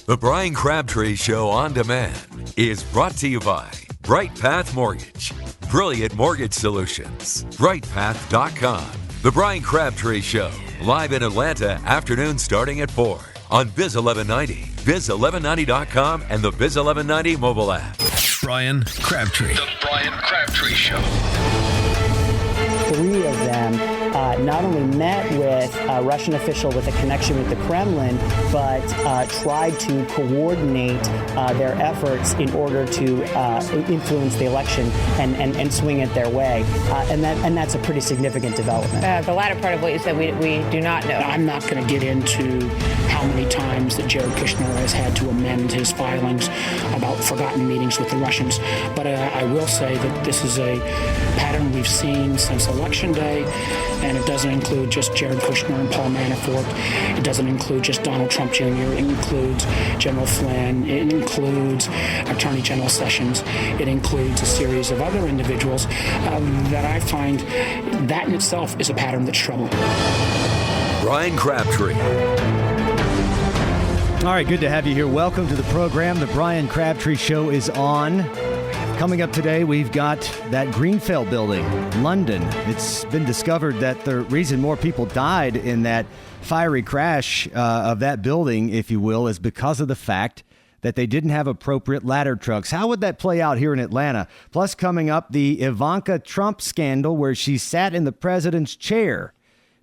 The Bryan Crabtree Show on demand is brought to you by Bright Path Mortgage. Brilliant mortgage solutions. BrightPath.com. The Bryan Crabtree Show, live in Atlanta, afternoon starting at 4 on Biz 1190, Biz1190.com, and the Biz 1190 mobile app. Bryan Crabtree. The Bryan Crabtree Show. 3 of them not only met with a Russian official with a connection with the Kremlin, but tried to coordinate their efforts in order to influence the election and swing it their way. And that's a pretty significant development. The latter part of what you said, we do not know. I'm not going to get into how many times that Jared Kushner has had to amend his filings about forgotten meetings with the Russians. But I will say that this is a pattern we've seen since Election Day, and it doesn't include just Jared Kushner and Paul Manafort. It doesn't include just Donald Trump Jr. It includes General Flynn. It includes Attorney General Sessions. It includes a series of other individuals that I find that in itself is a pattern that's troubling. Bryan Crabtree. All right, good to have you here. Welcome to the program. The Bryan Crabtree Show is on. Coming up today, we've got that Greenfell building, London. It's been discovered that the reason more people died in that fiery crash of that building, if you will, is because of the fact that they didn't have appropriate ladder trucks. How would that play out here in Atlanta? Plus, coming up, the Ivanka Trump scandal where she sat in the president's chair.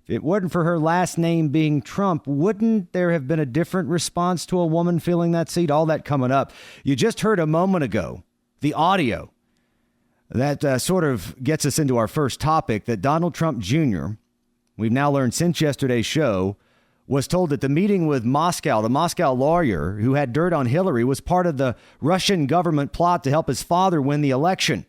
If it wasn't for her last name being Trump, wouldn't there have been a different response to a woman filling that seat? All that coming up. You just heard a moment ago the audio that sort of gets us into our first topic, that Donald Trump Jr., we've now learned since yesterday's show, was told that the meeting with Moscow, the Moscow lawyer who had dirt on Hillary, was part of the Russian government plot to help his father win the election.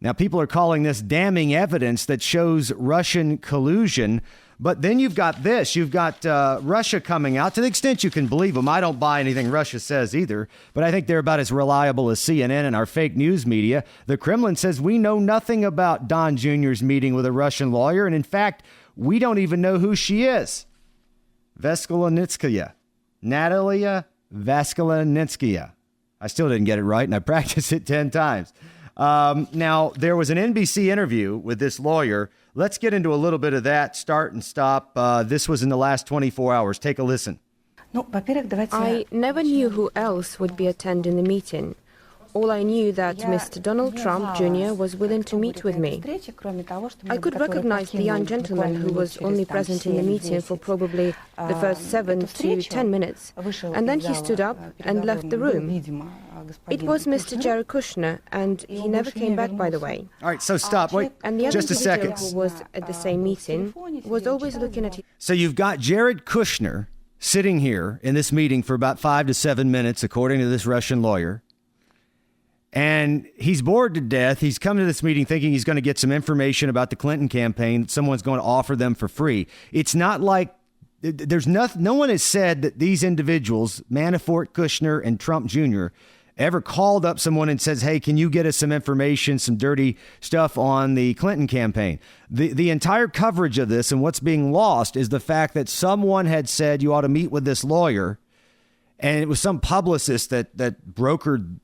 Now, people are calling this damning evidence that shows Russian collusion. But then you've got this. You've got Russia coming out, to the extent you can believe them. I don't buy anything Russia says either, but I think they're about as reliable as CNN and our fake news media. The Kremlin says we know nothing about Don Jr.'s meeting with a Russian lawyer. And in fact, we don't even know who she is. Natalia Vaskalaninskaya. I still didn't get it right, and I practiced it 10 times. Now, there was an NBC interview with this lawyer. Let's get into a little bit of that, start and stop. This was in the last 24 hours. Take a listen. I never knew who else would be attending the meeting. All I knew that Mr. Donald Trump Jr. was willing to meet with me. I could recognize the young gentleman who was only present in the meeting for probably the first 7 to 10 minutes, and then he stood up and left the room. It was Mr. Jared Kushner, and he never came back, by the way. All right, so stop. Wait, and the other just a second. individual who was at the same meeting was always looking at him. So you've got Jared Kushner sitting here in this meeting for about 5 to 7 minutes, according to this Russian lawyer. And he's bored to death. He's come to this meeting thinking he's going to get some information about the Clinton campaign that someone's going to offer them for free. It's not like there's no one has said that these individuals, Manafort, Kushner, and Trump Jr., ever called up someone and says, hey, can you get us some information, some dirty stuff on the Clinton campaign? The entire coverage of this and what's being lost is the fact that someone had said you ought to meet with this lawyer, and it was some publicist that brokered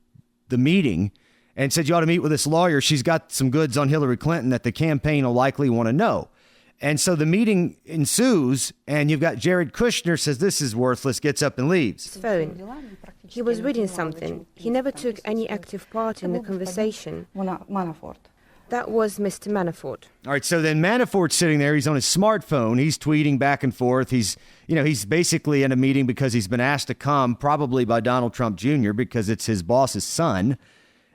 the meeting and said you ought to meet with this lawyer. She's got some goods on Hillary Clinton that the campaign will likely want to know. And so the meeting ensues, and you've got Jared Kushner says this is worthless, gets up and leaves. His phone. He was reading something. He never took any active part in the conversation. That was Mr. Manafort. All right, so then Manafort's sitting there. He's on his smartphone. He's tweeting back and forth. He's basically in a meeting because he's been asked to come, probably by Donald Trump Jr., because it's his boss's son.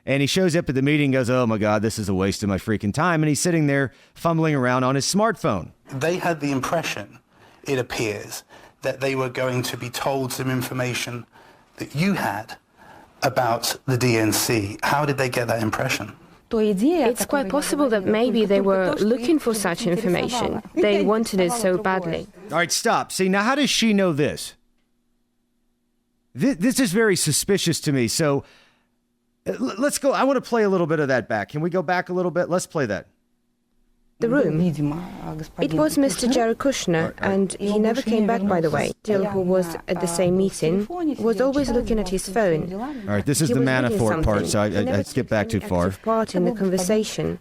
And he shows up at the meeting and goes, oh, my God, this is a waste of my freaking time. And he's sitting there fumbling around on his smartphone. They had the impression, it appears, that they were going to be told some information that you had about the DNC. How did they get that impression? It's quite possible that maybe they were looking for such information. They wanted it so badly. All right, stop. See, now how does she know this? This is very suspicious to me. So let's go. I want to play a little bit of that back. Can we go back a little bit? Let's play that. the room. It was Mr. Jared Kushner, and he never came back, by the way. Jill, who was at the same meeting, was always looking at his phone. All right, this is the Manafort part, so I skipped back too far. Part in the conversation.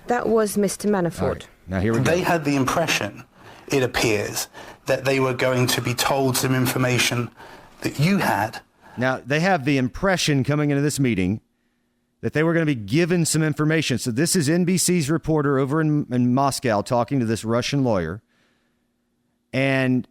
That was Mr. Manafort. Right, now here we go. They had the impression, it appears, that they were going to be told some information that you had. Now, they have the impression coming into this meeting that they were going to be given some information. So this is NBC's reporter over in Moscow talking to this Russian lawyer. And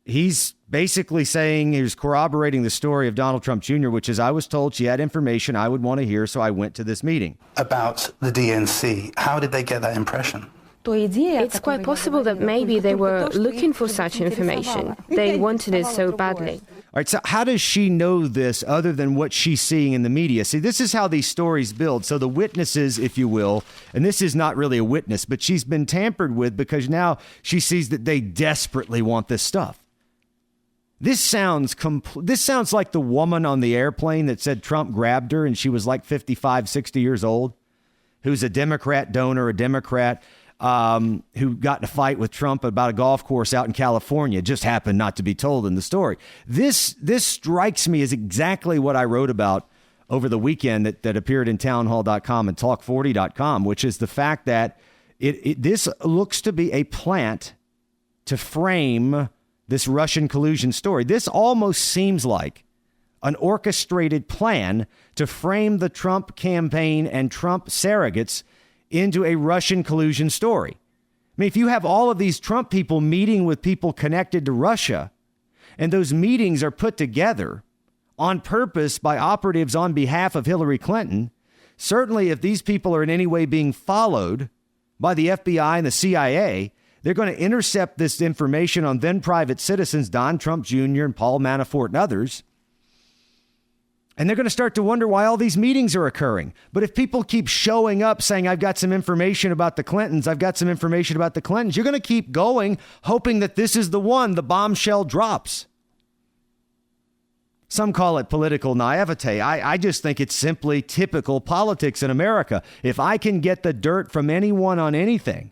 he's basically saying, he was corroborating the story of Donald Trump Jr., which is, I was told she had information I would want to hear, so I went to this meeting. About the DNC. How did they get that impression? It's quite possible that maybe they were looking for such information. They wanted it so badly. All right, so how does she know this other than what she's seeing in the media? See, this is how these stories build. So the witnesses, if you will, and this is not really a witness, but she's been tampered with because now she sees that they desperately want this stuff. This sounds like the woman on the airplane that said Trump grabbed her and she was like 55, 60 years old, who's a Democrat donor, a Democrat who got in a fight with Trump about a golf course out in California. It just happened not to be told in the story. This strikes me as exactly what I wrote about over the weekend that appeared in townhall.com and talk40.com, which is the fact that this looks to be a plant to frame this Russian collusion story. This almost seems like an orchestrated plan to frame the Trump campaign and Trump surrogates into a Russian collusion story. I mean, if you have all of these Trump people meeting with people connected to Russia, and those meetings are put together on purpose by operatives on behalf of Hillary Clinton, certainly if these people are in any way being followed by the FBI and the CIA, they're going to intercept this information on then private citizens, Don Trump Jr. and Paul Manafort and others. And they're going to start to wonder why all these meetings are occurring. But if people keep showing up saying, I've got some information about the Clintons, I've got some information about the Clintons, you're going to keep going, hoping that this is the one, the bombshell drops. Some call it political naivete. I just think it's simply typical politics in America. If I can get the dirt from anyone on anything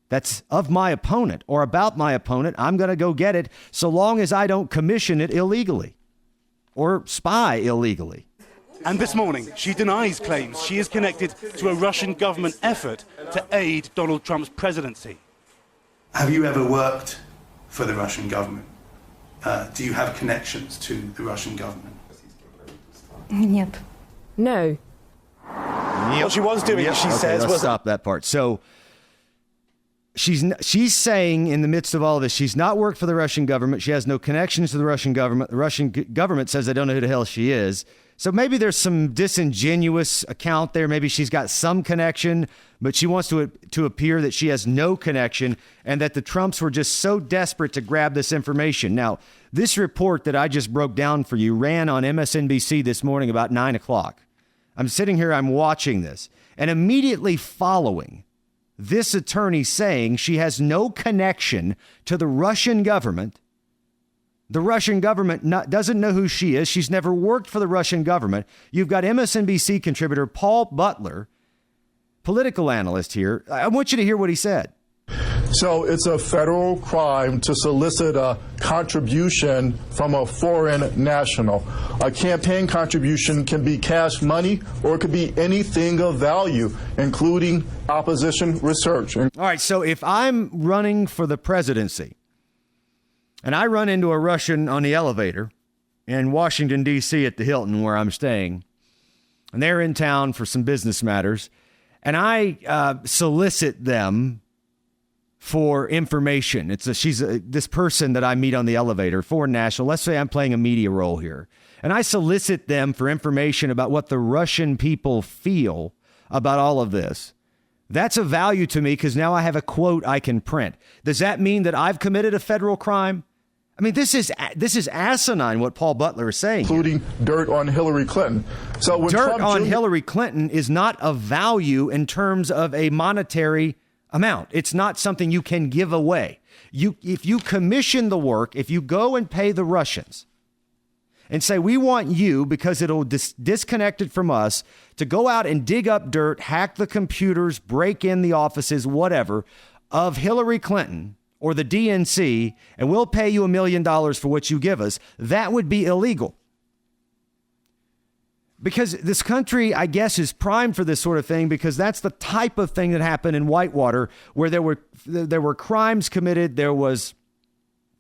that's of my opponent or about my opponent, I'm going to go get it so long as I don't commission it illegally or spy illegally. And this morning, she denies claims she is connected to a Russian government effort to aid Donald Trump's presidency. Have you ever worked for the Russian government? Do you have connections to the Russian government? No. What she was doing, she says, let's was... stop that part. So she's saying in the midst of all of this, she's not worked for the Russian government. She has no connections to the Russian government. The Russian government says they don't know who the hell she is. So maybe there's some disingenuous account there. Maybe she's got some connection, but she wants to appear that she has no connection and that the Trumps were just so desperate to grab this information. Now, this report that I just broke down for you ran on MSNBC this morning about 9 o'clock. I'm sitting here, I'm watching this, and immediately following this attorney saying she has no connection to the Russian government. The Russian government doesn't know who she is. She's never worked for the Russian government. You've got MSNBC contributor Paul Butler, political analyst here. I want you to hear what he said. So it's a federal crime to solicit a contribution from a foreign national. A campaign contribution can be cash money or it could be anything of value, including opposition research. All right, so if I'm running for the presidency and I run into a Russian on the elevator in Washington, D.C. at the Hilton where I'm staying, and they're in town for some business matters, and I solicit them for information. She's this person that I meet on the elevator, foreign national. Let's say I'm playing a media role here, and I solicit them for information about what the Russian people feel about all of this. That's a value to me because now I have a quote I can print. Does that mean that I've committed a federal crime? I mean, this is asinine what Paul Butler is saying. Including dirt on Hillary Clinton. So when dirt Trump on Hillary Clinton is not of value in terms of a monetary amount. It's not something you can give away. If you commission the work, if you go and pay the Russians, and say, we want you, because it'll disconnect it from us, to go out and dig up dirt, hack the computers, break in the offices, whatever, of Hillary Clinton or the DNC, and we'll pay you $1 million for what you give us, that would be illegal. Because this country, I guess, is primed for this sort of thing, because that's the type of thing that happened in Whitewater, where there were crimes committed, there was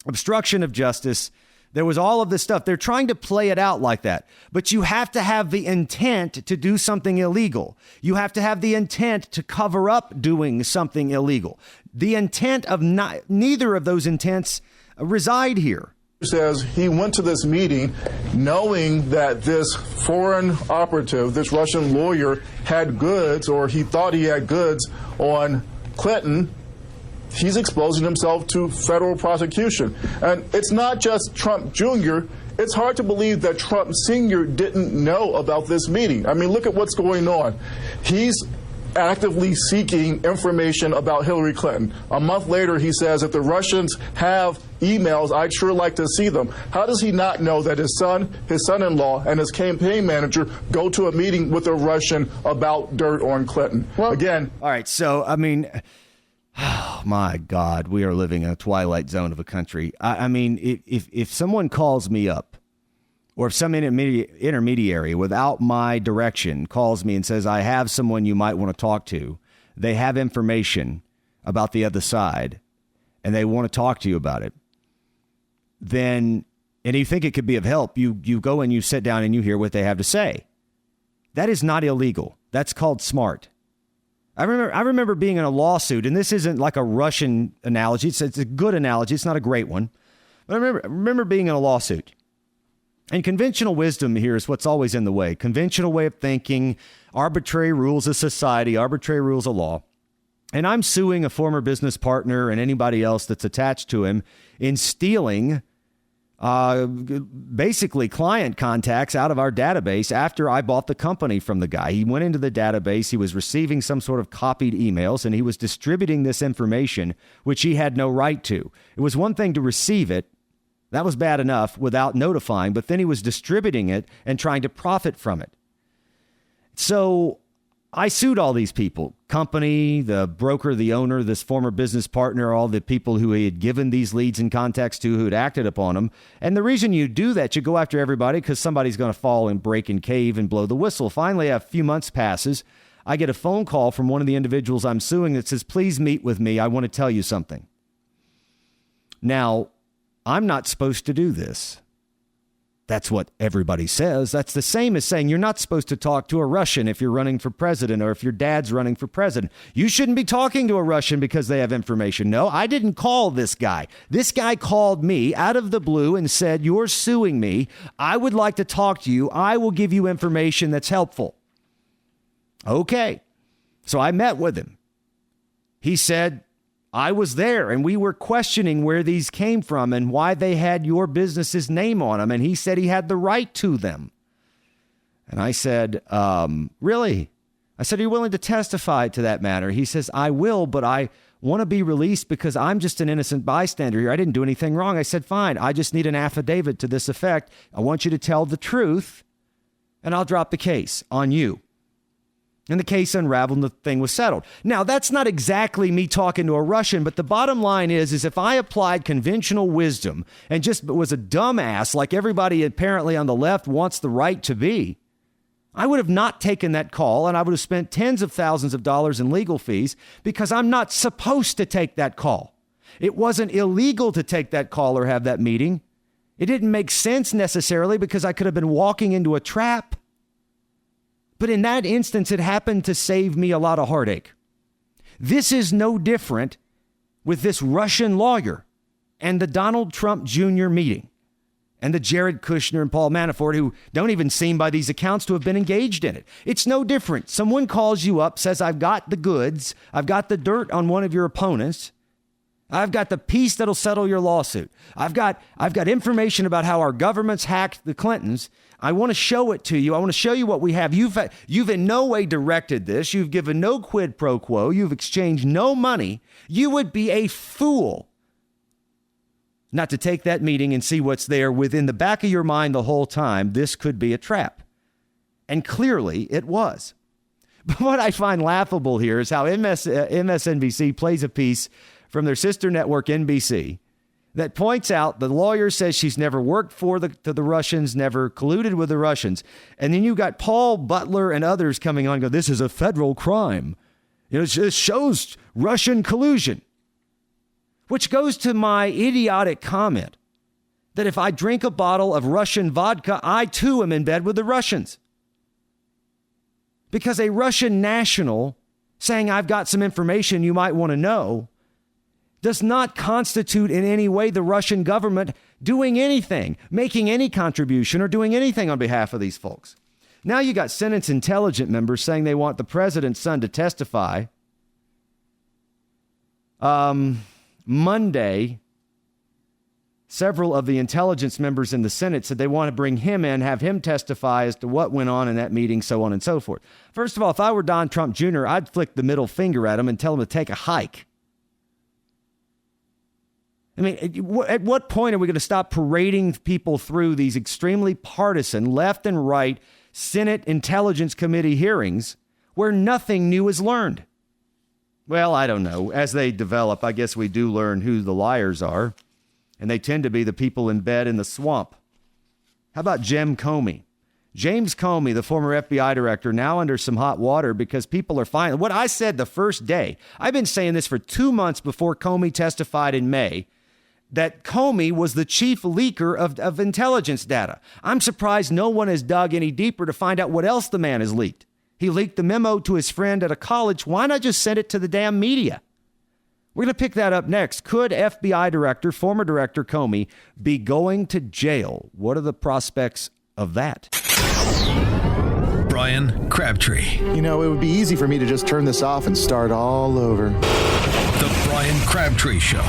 obstruction of justice, there was all of this stuff. They're trying to play it out like that. But you have to have the intent to do something illegal. You have to have the intent to cover up doing something illegal. The intent of neither of those intents reside here. Says he went to this meeting knowing that this foreign operative, this Russian lawyer, had goods, or he thought he had goods on Clinton. He's exposing himself to federal prosecution. And it's not just Trump Jr. It's hard to believe that Trump Sr. didn't know about this meeting. I mean, look at what's going on. He's actively seeking information about Hillary Clinton. A month later, he says, if the Russians have emails, I'd sure like to see them. How does he not know that his son-in-law, and his campaign manager go to a meeting with a Russian about dirt on Clinton? Well, again. All right. So, I mean, oh my God, we are living in a twilight zone of a country. I mean, if someone calls me up, or if some intermediary without my direction calls me and says, I have someone you might want to talk to, they have information about the other side, and they want to talk to you about it, then, and you think it could be of help, you go and you sit down and you hear what they have to say. That is not illegal. That's called smart. I remember being in a lawsuit, and this isn't like a Russian analogy. It's a good analogy. It's not a great one. But I remember being in a lawsuit. And conventional wisdom here is what's always in the way. Conventional way of thinking, arbitrary rules of society, arbitrary rules of law. And I'm suing a former business partner and anybody else that's attached to him in stealing basically client contacts out of our database after I bought the company from the guy. He went into the database. He was receiving some sort of copied emails, and he was distributing this information, which he had no right to. It was one thing to receive it. That was bad enough without notifying, but then he was distributing it and trying to profit from it. So I sued all these people, company, the broker, the owner, this former business partner, all the people who he had given these leads and contacts to, who had acted upon them. And the reason you do that, you go after everybody because somebody's going to fall and break and cave and blow the whistle. Finally, a few months passes. I get a phone call from one of the individuals I'm suing that says, please meet with me. I want to tell you something. Now, I'm not supposed to do this. That's what everybody says. That's the same as saying you're not supposed to talk to a Russian if you're running for president, or if your dad's running for president. You shouldn't be talking to a Russian because they have information. No, I didn't call this guy. This guy called me out of the blue and said, you're suing me. I would like to talk to you. I will give you information that's helpful. Okay. So I met with him. He said, I was there and we were questioning where these came from and why they had your business's name on them. And he said he had the right to them. And I said, really? I said, are you willing to testify to that matter? He says, I will, but I want to be released because I'm just an innocent bystander here. I didn't do anything wrong. I said, fine. I just need an affidavit to this effect. I want you to tell the truth and I'll drop the case on you. And the case unraveled and the thing was settled. Now, that's not exactly me talking to a Russian, but the bottom line is if I applied conventional wisdom and just was a dumbass like everybody apparently on the left wants the right to be, I would have not taken that call and I would have spent tens of thousands of dollars in legal fees because I'm not supposed to take that call. It wasn't illegal to take that call or have that meeting. It didn't make sense necessarily because I could have been walking into a trap. But in that instance, it happened to save me a lot of heartache. This is no different with this Russian lawyer and the Donald Trump Jr. meeting and the Jared Kushner and Paul Manafort, who don't even seem by these accounts to have been engaged in it. It's no different. Someone calls you up, says, I've got the goods. I've got the dirt on one of your opponents. I've got the piece that'll settle your lawsuit. I've got information about how our government's hacked the Clintons. I want to show it to you. I want to show you what we have. You've in no way directed this. You've given no quid pro quo. You've exchanged no money. You would be a fool not to take that meeting and see what's there within the back of your mind the whole time. This could be a trap. And clearly it was. But what I find laughable here is how MSNBC plays a piece from their sister network, NBC, that points out the lawyer says she's never worked for the Russians, never colluded with the Russians. And then you got Paul Butler and others coming on and go, this is a federal crime. It just shows Russian collusion. Which goes to my idiotic comment that if I drink a bottle of Russian vodka, I too am in bed with the Russians. Because a Russian national saying I've got some information you might want to know does not constitute in any way the Russian government doing anything, making any contribution or doing anything on behalf of these folks. Now you got Senate's intelligence members saying they want the president's son to testify. Monday, several of the intelligence members in the Senate said they want to bring him in, have him testify as to what went on in that meeting, so on and so forth. First of all, if I were Don Trump Jr., I'd flick the middle finger at him and tell him to take a hike. I mean, at what point are we going to stop parading people through these extremely partisan, left and right Senate Intelligence Committee hearings where nothing new is learned? Well, I don't know. As they develop, I guess we do learn who the liars are. And they tend to be the people in bed in the swamp. How about Jim Comey? James Comey, the former FBI director, now under some hot water because people are finally... What I said the first day, I've been saying this for 2 months before Comey testified in May, that Comey was the chief leaker of intelligence data. I'm surprised no one has dug any deeper to find out what else the man has leaked. He leaked the memo to his friend at a college. Why not just send it to the damn media? We're going to pick that up next. Could FBI director, former director Comey, be going to jail? What are the prospects of that? Bryan Crabtree. You know, it would be easy for me to just turn this off and start all over. The Bryan Crabtree Show.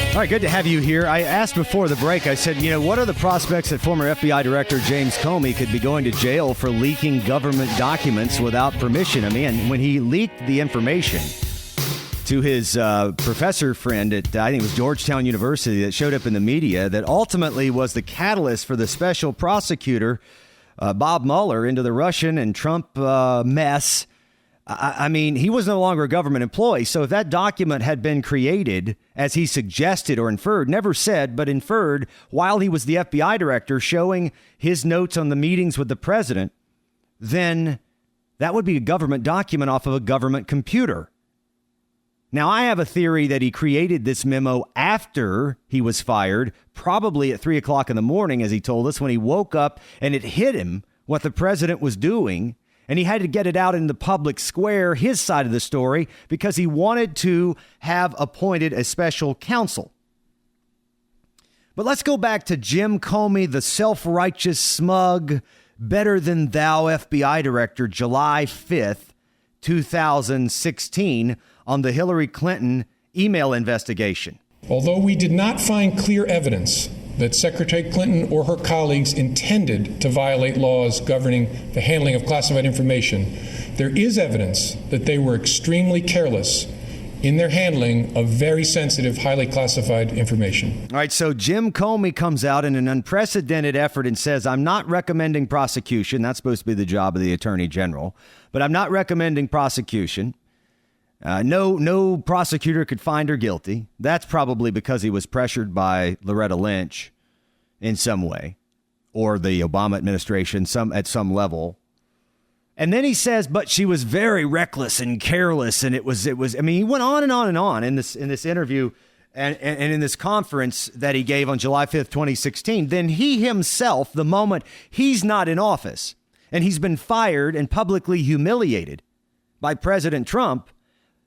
All right, good to have you here. I asked before the break, I said, what are the prospects that former FBI Director James Comey could be going to jail for leaking government documents without permission? I mean, when he leaked the information to his professor friend at, I think it was Georgetown University, that showed up in the media, that ultimately was the catalyst for the special prosecutor, Bob Mueller, into the Russian and Trump mess. I mean, he was no longer a government employee. So if that document had been created, as he suggested or inferred, never said, but inferred, while he was the FBI director showing his notes on the meetings with the president, then that would be a government document off of a government computer. Now, I have a theory that he created this memo after he was fired, probably at 3 o'clock in the morning, as he told us, when he woke up and it hit him what the president was doing. And he had to get it out in the public square, his side of the story, because he wanted to have appointed a special counsel. But let's go back to Jim Comey, the self-righteous, smug, better-than-thou FBI director, July 5th, 2016, on the Hillary Clinton email investigation. Although we did not find clear evidence that Secretary Clinton or her colleagues intended to violate laws governing the handling of classified information, there is evidence that they were extremely careless in their handling of very sensitive, highly classified information. All right, so Jim Comey comes out in an unprecedented effort and says, I'm not recommending prosecution. That's supposed to be the job of the Attorney General. But I'm not recommending prosecution. No prosecutor could find her guilty. That's probably because he was pressured by Loretta Lynch in some way, or the Obama administration at some level. And then he says, but she was very reckless and careless. And it was, I mean, he went on and on and on in this interview and in this conference that he gave on July 5th, 2016. Then he himself, the moment he's not in office and he's been fired and publicly humiliated by President Trump,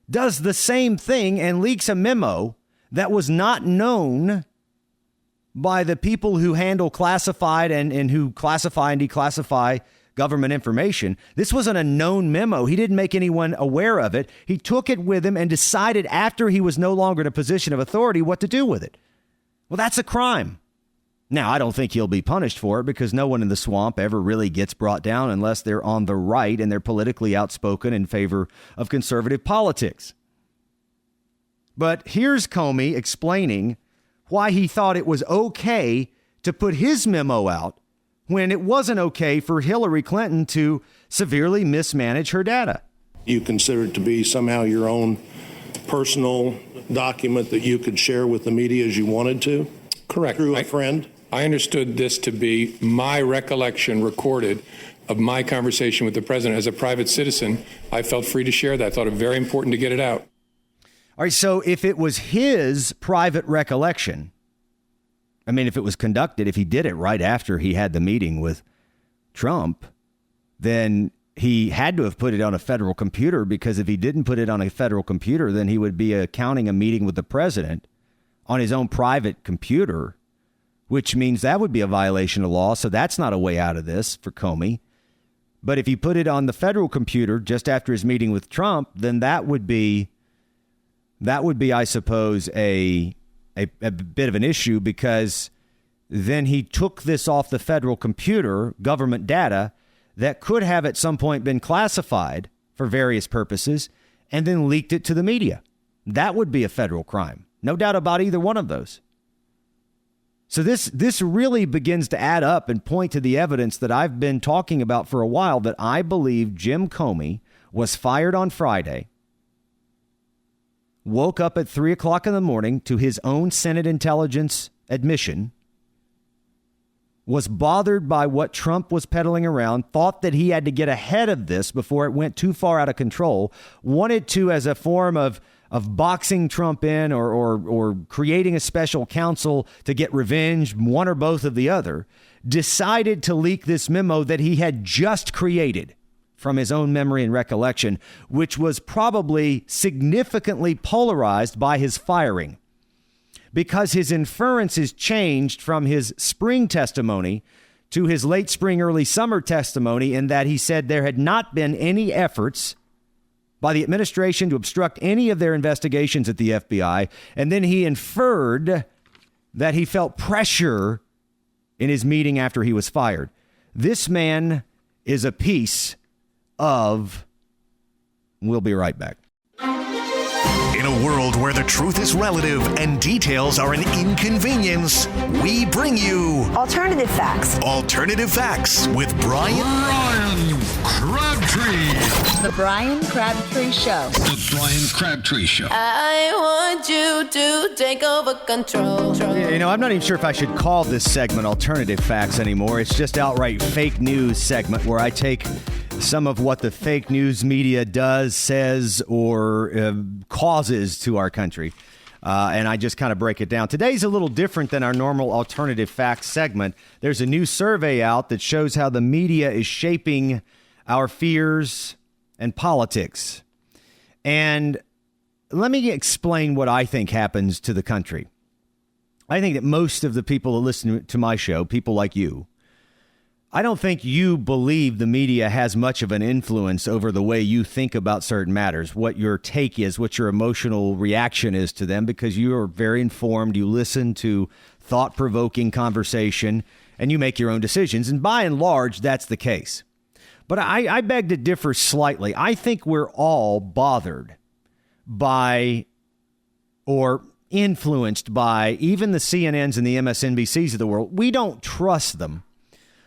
does the same thing and leaks a memo that was not known by the people who handle classified and who classify and declassify government information. This wasn't a known memo. He didn't make anyone aware of it. He took it with him and decided after he was no longer in a position of authority what to do with it. Well, that's a crime. Now, I don't think he'll be punished for it because no one in the swamp ever really gets brought down unless they're on the right and they're politically outspoken in favor of conservative politics. But here's Comey explaining why he thought it was okay to put his memo out when it wasn't okay for Hillary Clinton to severely mismanage her data. You consider it to be somehow your own personal document that you could share with the media as you wanted to? Correct. Through a friend? I understood this to be my recollection recorded of my conversation with the president. As a private citizen, I felt free to share that. I thought it very important to get it out. All right, so if it was his private recollection, I mean, if it was conducted, if he did it right after he had the meeting with Trump, then he had to have put it on a federal computer, because if he didn't put it on a federal computer, then he would be accounting a meeting with the president on his own private computer, which means that would be a violation of law. So that's not a way out of this for Comey. But if he put it on the federal computer just after his meeting with Trump, then that would be, I suppose, a bit of an issue, because then he took this off the federal computer, government data, that could have at some point been classified for various purposes, and then leaked it to the media. That would be a federal crime. No doubt about either one of those. So this really begins to add up and point to the evidence that I've been talking about for a while, that I believe Jim Comey was fired on Friday, woke up at 3 o'clock in the morning to his own Senate intelligence admission, was bothered by what Trump was peddling around, thought that he had to get ahead of this before it went too far out of control, wanted to, as a form of boxing Trump in or creating a special counsel to get revenge, one or both of the other, decided to leak this memo that he had just created from his own memory and recollection, which was probably significantly polarized by his firing, because his inferences changed from his spring testimony to his late spring, early summer testimony, in that he said there had not been any efforts by the administration to obstruct any of their investigations at the FBI. And then he inferred that he felt pressure in his meeting after he was fired. This man is a piece of... We'll be right back. In a world where the truth is relative and details are an inconvenience, we bring you Alternative Facts. Alternative Facts with Bryan Crabtree. The Bryan Crabtree Show. The Bryan Crabtree Show. I want you to take over control. You know, I'm not even sure if I should call this segment Alternative Facts anymore. It's just outright fake news segment, where I take some of what the fake news media does, says, or causes to our country. And I just kind of break it down. Today's a little different than our normal Alternative Facts segment. There's a new survey out that shows how the media is shaping our fears and politics. And let me explain what I think happens to the country. I think that most of the people that listen to my show, people like you, I don't think you believe the media has much of an influence over the way you think about certain matters, what your take is, what your emotional reaction is to them, because you are very informed. You listen to thought-provoking conversation, and you make your own decisions. And by and large, that's the case. But I beg to differ slightly. I think we're all bothered by, or influenced by, even the CNNs and the MSNBCs of the world. We don't trust them.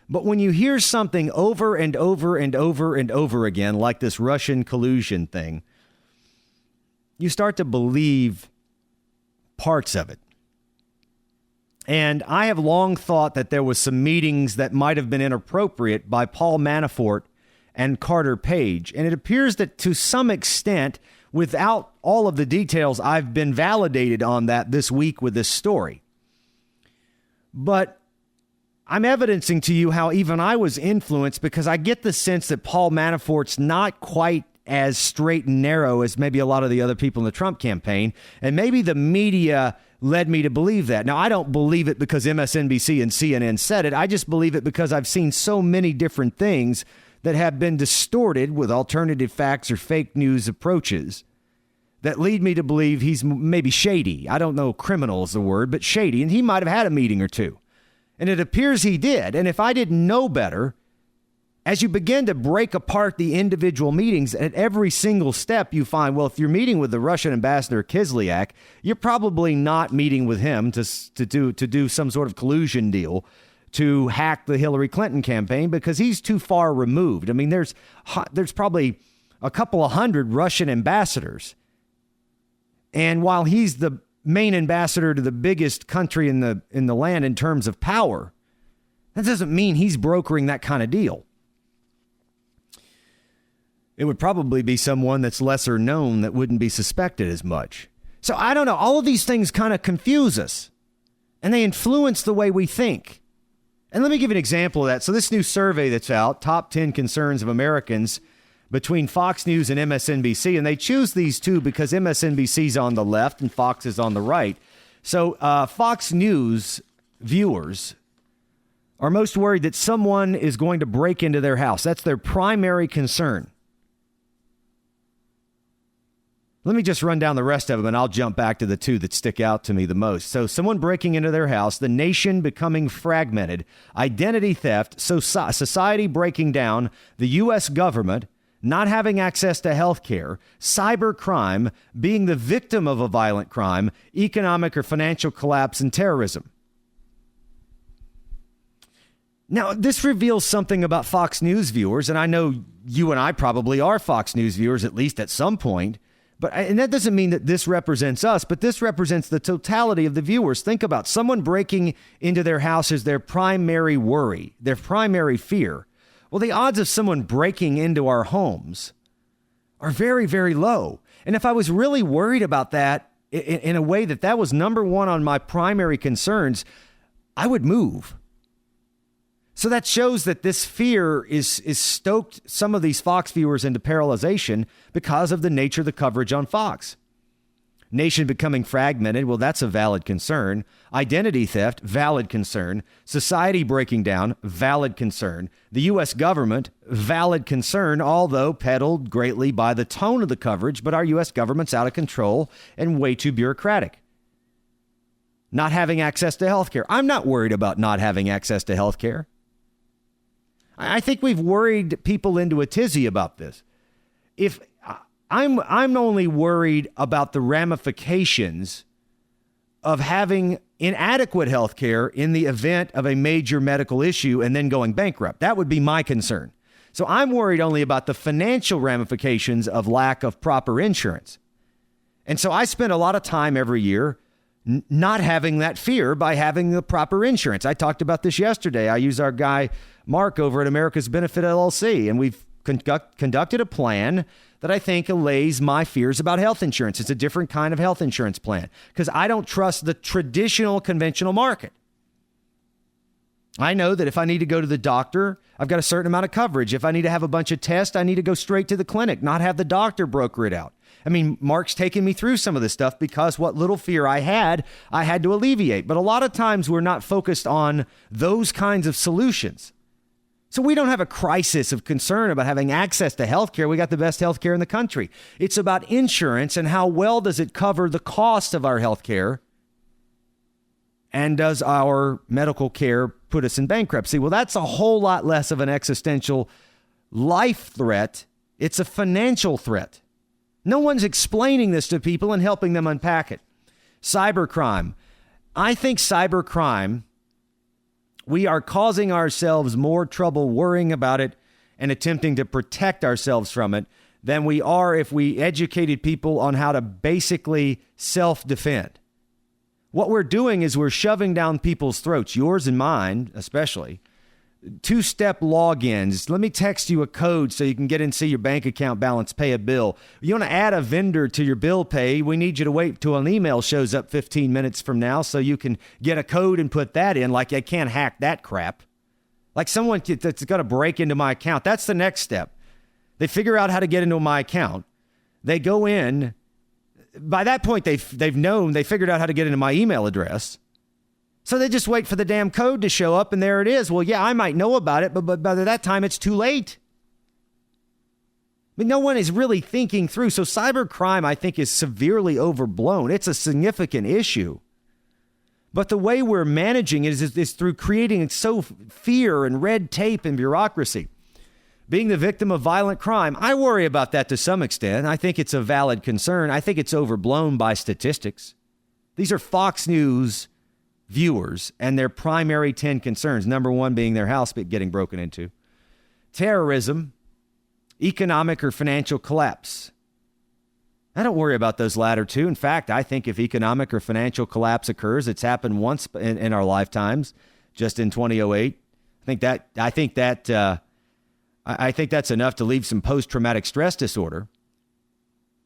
But when you hear something over and over and over and over again, like this Russian collusion thing, you start to believe parts of it. And I have long thought that there was some meetings that might have been inappropriate by Paul Manafort and Carter Page. And it appears that to some extent, without all of the details, I've been validated on that this week with this story. But I'm evidencing to you how even I was influenced, because I get the sense that Paul Manafort's not quite as straight and narrow as maybe a lot of the other people in the Trump campaign. And maybe the media led me to believe that. Now, I don't believe it because MSNBC and CNN said it. I just believe it because I've seen so many different things that have been distorted with alternative facts or fake news approaches that lead me to believe he's maybe shady. I don't know, criminal is the word, but shady. And he might have had a meeting or two. And it appears he did. And if I didn't know better, as you begin to break apart the individual meetings, at every single step you find, well, if you're meeting with the Russian ambassador Kislyak, you're probably not meeting with him to do some sort of collusion deal to hack the Hillary Clinton campaign, because he's too far removed. I mean, there's probably a couple of hundred Russian ambassadors. And while he's the main ambassador to the biggest country in the land in terms of power, that doesn't mean he's brokering that kind of deal. It would probably be someone that's lesser known that wouldn't be suspected as much. So I don't know. All of these things kind of confuse us, and they influence the way we think. And let me give you an example of that. So this new survey that's out, Top 10 Concerns of Americans, between Fox News and MSNBC, and they choose these two because MSNBC's on the left and Fox is on the right. So Fox News viewers are most worried that someone is going to break into their house. That's their primary concern. Let me just run down the rest of them, and I'll jump back to the two that stick out to me the most. So someone breaking into their house, the nation becoming fragmented, identity theft, society breaking down, the U.S. government not having access to health care, cyber crime, being the victim of a violent crime, economic or financial collapse, and terrorism. Now, this reveals something about Fox News viewers, and I know you and I probably are Fox News viewers, at least at some point. And that doesn't mean that this represents us, but this represents the totality of the viewers. Think about someone breaking into their house as their primary worry, their primary fear. Well, the odds of someone breaking into our homes are very, very low. And if I was really worried about that in a way that was number one on my primary concerns, I would move. So that shows that this fear is stoked some of these Fox viewers into paralyzation because of the nature of the coverage on Fox. Nation becoming fragmented, well, that's a valid concern. Identity theft, valid concern. Society breaking down, valid concern. The U.S. government, valid concern, although peddled greatly by the tone of the coverage, but our U.S. government's out of control and way too bureaucratic. Not having access to health care. I'm not worried about not having access to health care. I think we've worried people into a tizzy about this. If I'm only worried about the ramifications of having inadequate health care in the event of a major medical issue and then going bankrupt. That would be my concern. So I'm worried only about the financial ramifications of lack of proper insurance. And so I spend a lot of time every year not having that fear by having the proper insurance. I talked about this yesterday. I use our guy Mark over at America's Benefit LLC, and we've conducted a plan that I think allays my fears about health insurance. It's a different kind of health insurance plan because I don't trust the traditional conventional market. I know that if I need to go to the doctor, I've got a certain amount of coverage. If I need to have a bunch of tests, I need to go straight to the clinic, not have the doctor broker it out. I mean, Mark's taken me through some of this stuff because what little fear I had to alleviate. But a lot of times we're not focused on those kinds of solutions. So we don't have a crisis of concern about having access to health care. We got the best health care in the country. It's about insurance and how well does it cover the cost of our health care? And does our medical care put us in bankruptcy? Well, that's a whole lot less of an existential life threat. It's a financial threat. No one's explaining this to people and helping them unpack it. Cybercrime. I think cybercrime, we are causing ourselves more trouble worrying about it and attempting to protect ourselves from it than we are if we educated people on how to basically self-defend. What we're doing is we're shoving down people's throats, yours and mine especially, two-step logins. Let me text you a code so you can get in and see your bank account balance, pay a bill. You want to add a vendor to your bill pay, we need you to wait till an email shows up 15 minutes from now so you can get a code and put that in. Like, I can't hack that crap. Like someone that's going to break into my account. That's the next step. They figure out how to get into my account. They go in. By that point, they figured out how to get into my email address. So they just wait for the damn code to show up, and there it is. Well, yeah, I might know about it, but by that time, it's too late. But no one is really thinking through. So cybercrime, I think, is severely overblown. It's a significant issue. But the way we're managing it is through creating fear and red tape and bureaucracy. being the victim of violent crime. I worry about that to some extent. I think it's a valid concern. I think it's overblown by statistics. These are Fox News viewers and their primary 10 concerns. Number one being their house getting broken into. Terrorism, economic or financial collapse. I don't worry about those latter two. In fact, I think if economic or financial collapse occurs, it's happened once in our lifetimes, just in 2008. I think that's enough to leave some post-traumatic stress disorder.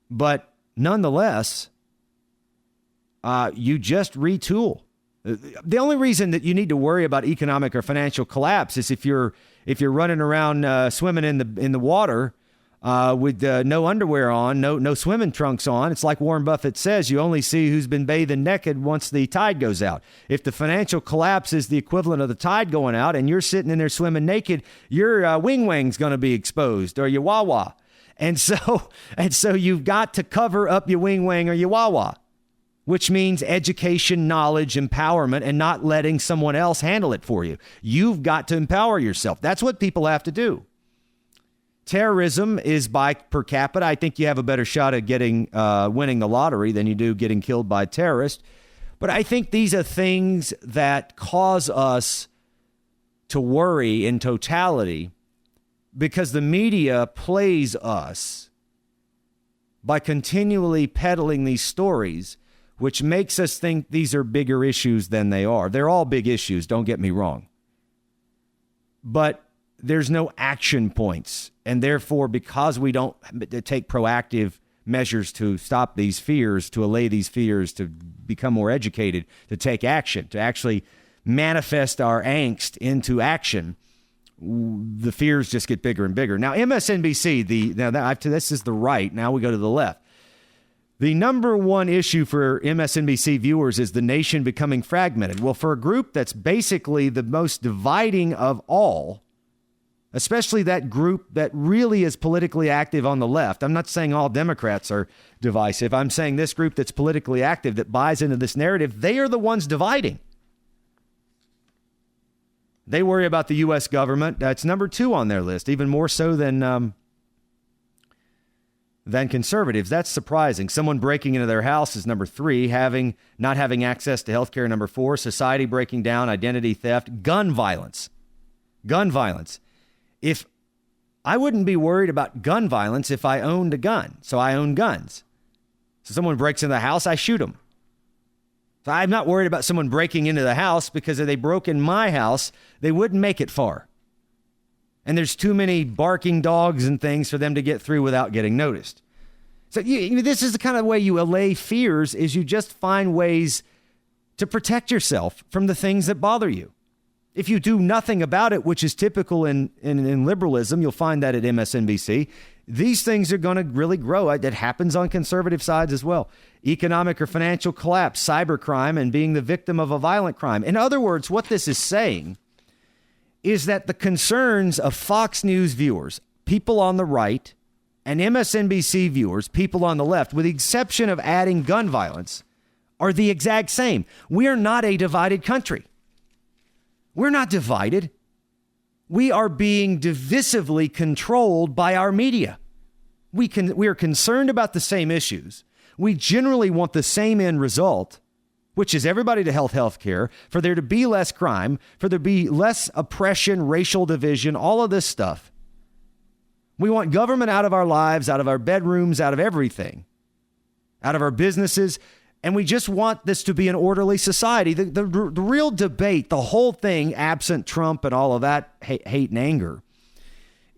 But nonetheless, you just retool. The only reason that you need to worry about economic or financial collapse is if you're running around swimming in the water with no underwear on, no swimming trunks on. It's like Warren Buffett says, you only see who's been bathing naked once the tide goes out. If the financial collapse is the equivalent of the tide going out and you're sitting in there swimming naked, your wing's going to be exposed, or your wah-wah. And so you've got to cover up your wing or your wah-wah, which means education, knowledge, empowerment, and not letting someone else handle it for you. You've got to empower yourself. That's what people have to do. Terrorism is by per capita. I think you have a better shot at winning the lottery than you do getting killed by terrorists. But I think these are things that cause us to worry in totality because the media plays us by continually peddling these stories, which makes us think these are bigger issues than they are. They're all big issues, don't get me wrong. But there's no action points. And therefore, because we don't take proactive measures to stop these fears, to allay these fears, to become more educated, to take action, to actually manifest our angst into action, the fears just get bigger and bigger. Now, MSNBC, this is the right. Now we go to the left. The number one issue for MSNBC viewers is the nation becoming fragmented. Well, for a group that's basically the most dividing of all, especially that group that really is politically active on the left. I'm not saying all Democrats are divisive. I'm saying this group that's politically active, that buys into this narrative, they are the ones dividing. They worry about the U.S. government. That's number two on their list, even more so than conservatives. That's surprising. Someone breaking into their house is number three. Not having access to health care, number four. Society breaking down, identity theft, gun violence. If I wouldn't be worried about gun violence if I owned a gun. So I own guns. So someone breaks into the house, I shoot them. So I'm not worried about someone breaking into the house because if they broke in my house, they wouldn't make it far. And there's too many barking dogs and things for them to get through without getting noticed. So this is the kind of way you allay fears, is you just find ways to protect yourself from the things that bother you. If you do nothing about it, which is typical in liberalism, you'll find that at MSNBC, these things are going to really grow. That happens on conservative sides as well. Economic or financial collapse, cybercrime, and being the victim of a violent crime. In other words, what this is saying is that the concerns of Fox News viewers, people on the right, and MSNBC viewers, people on the left, with the exception of adding gun violence, are the exact same. We are not a divided country. We're not divided. We are being divisively controlled by our media. We are concerned about the same issues. We generally want the same end result, which is everybody to health care, for there to be less crime, for there to be less oppression, racial division, all of this stuff. We want government out of our lives, out of our bedrooms, out of everything, out of our businesses. And we just want this to be an orderly society. The real debate, the whole thing, absent Trump and all of that hate and anger,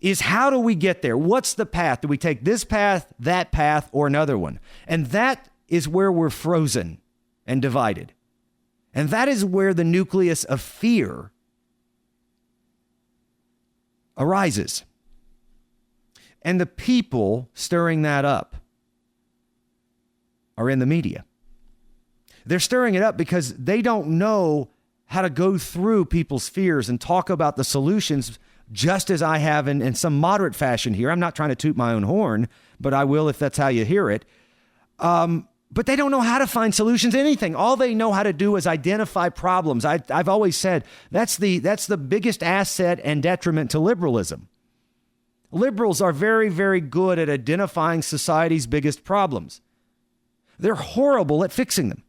is how do we get there? What's the path? Do we take this path, that path, or another one? And that is where we're frozen and divided. And that is where the nucleus of fear arises. And the people stirring that up are in the media. They're stirring it up because they don't know how to go through people's fears and talk about the solutions, just as I have in some moderate fashion here. I'm not trying to toot my own horn, but I will if that's how you hear it. But they don't know how to find solutions to anything. All they know how to do is identify problems. I've always said that's the biggest asset and detriment to liberalism. Liberals are very, very good at identifying society's biggest problems. They're horrible at fixing them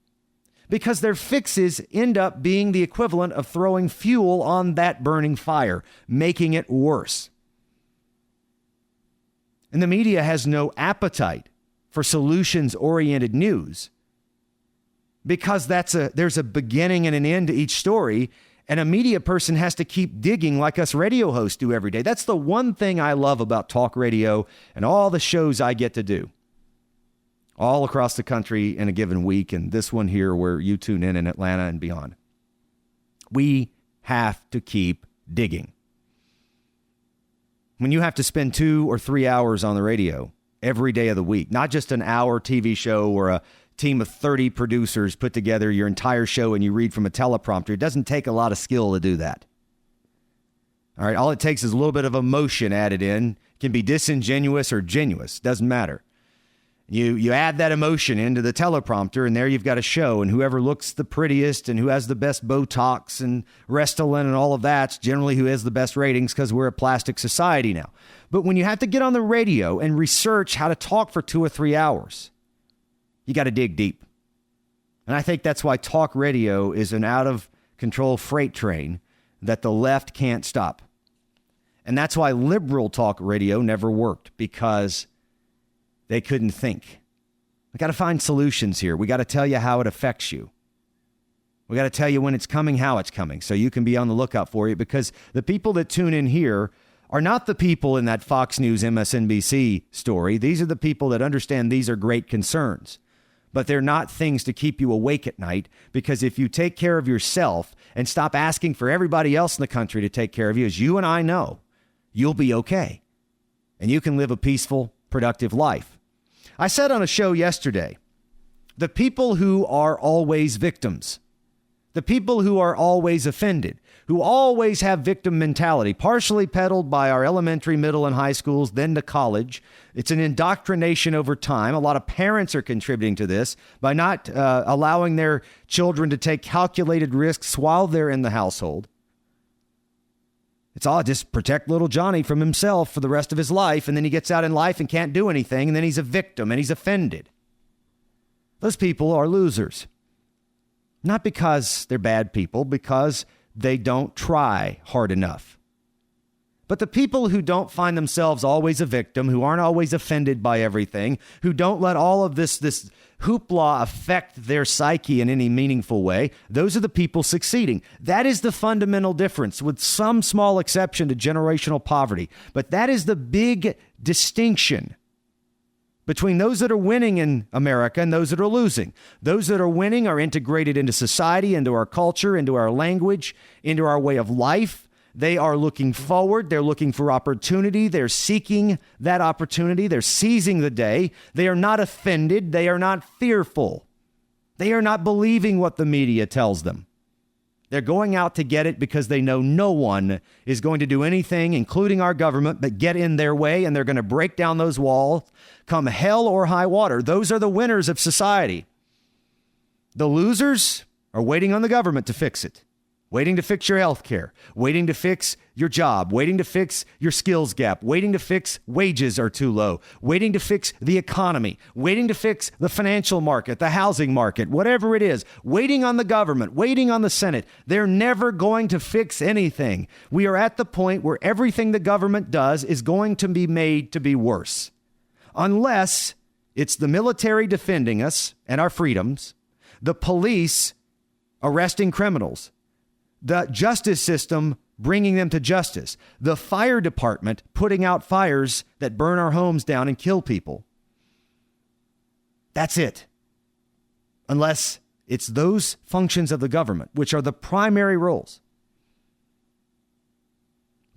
because their fixes end up being the equivalent of throwing fuel on that burning fire, making it worse. And the media has no appetite for solutions-oriented news because there's a beginning and an end to each story, and a media person has to keep digging like us radio hosts do every day. That's the one thing I love about talk radio and all the shows I get to do all across the country in a given week, and this one here where you tune in Atlanta and beyond. We have to keep digging. When you have to spend 2 or 3 hours on the radio every day of the week, not just an hour TV show or a team of 30 producers put together your entire show and you read from a teleprompter, it doesn't take a lot of skill to do that. All right, all it takes is a little bit of emotion added in. It can be disingenuous or genuine, doesn't matter. You add that emotion into the teleprompter, and there you've got a show, and whoever looks the prettiest and who has the best Botox and Restylane and all of that's generally who has the best ratings because we're a plastic society now. But when you have to get on the radio and research how to talk for 2 or 3 hours, you got to dig deep. And I think that's why talk radio is an out-of-control freight train that the left can't stop. And that's why liberal talk radio never worked, because they couldn't think. We got to find solutions here. We got to tell you how it affects you. We got to tell you when it's coming, how it's coming, so you can be on the lookout for it, because the people that tune in here are not the people in that Fox News, MSNBC story. These are the people that understand these are great concerns, but they're not things to keep you awake at night, because if you take care of yourself and stop asking for everybody else in the country to take care of you, as you and I know, you'll be okay. And you can live a peaceful, productive life. I said on a show yesterday, the people who are always victims, the people who are always offended, who always have victim mentality, partially peddled by our elementary, middle, and high schools, then to college. It's an indoctrination over time. A lot of parents are contributing to this by not allowing their children to take calculated risks while they're in the household. It's all just protect little Johnny from himself for the rest of his life, and then he gets out in life and can't do anything, and then he's a victim and he's offended. Those people are losers. Not because they're bad people, because they don't try hard enough. But the people who don't find themselves always a victim, who aren't always offended by everything, who don't let all of this hoopla affect their psyche in any meaningful way, those are the people succeeding. That is the fundamental difference, with some small exception to generational poverty. But that is the big distinction between those that are winning in America and those that are losing. Those that are winning are integrated into society, into our culture, into our language, into our way of life. They are looking forward. They're looking for opportunity. They're seeking that opportunity. They're seizing the day. They are not offended. They are not fearful. They are not believing what the media tells them. They're going out to get it because they know no one is going to do anything, including our government, but get in their way, and they're going to break down those walls, come hell or high water. Those are the winners of society. The losers are waiting on the government to fix it. Waiting to fix your health care, waiting to fix your job, waiting to fix your skills gap, waiting to fix wages are too low, waiting to fix the economy, waiting to fix the financial market, the housing market, whatever it is, waiting on the government, waiting on the Senate. They're never going to fix anything. We are at the point where everything the government does is going to be made to be worse. Unless it's the military defending us and our freedoms, the police arresting criminals, the justice system bringing them to justice, the fire department putting out fires that burn our homes down and kill people. That's it. Unless it's those functions of the government, which are the primary roles.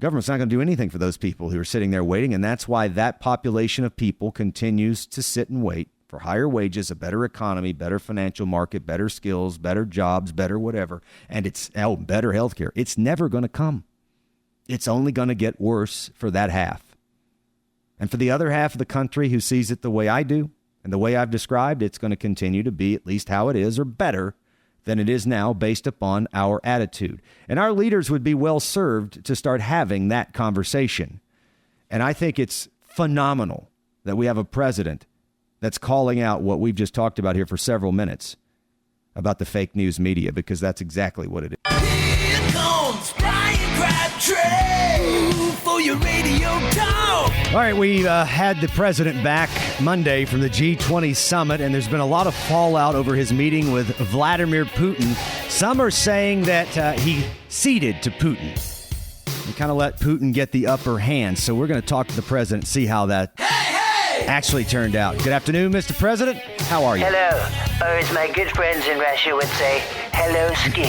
Government's not going to do anything for those people who are sitting there waiting, and that's why that population of people continues to sit and wait for higher wages, a better economy, better financial market, better skills, better jobs, better whatever, and it's better health care. It's never going to come. It's only going to get worse for that half. And for the other half of the country who sees it the way I do and the way I've described, it's going to continue to be at least how it is or better than it is now based upon our attitude. And our leaders would be well served to start having that conversation And I think it's phenomenal that we have a president that's calling out what we've just talked about here for several minutes about the fake news media, because that's exactly what it is. Here comes Bryan Crabtree for your radio talk. All right, we had the president back Monday from the G20 summit, and there's been a lot of fallout over his meeting with Vladimir Putin. Some are saying that he ceded to Putin and kind of let Putin get the upper hand. So we're going to talk to the president, see how that actually turned out. Good afternoon, Mr. President. How are you? Hello. Or as my good friends in Russia would say, hello, ski.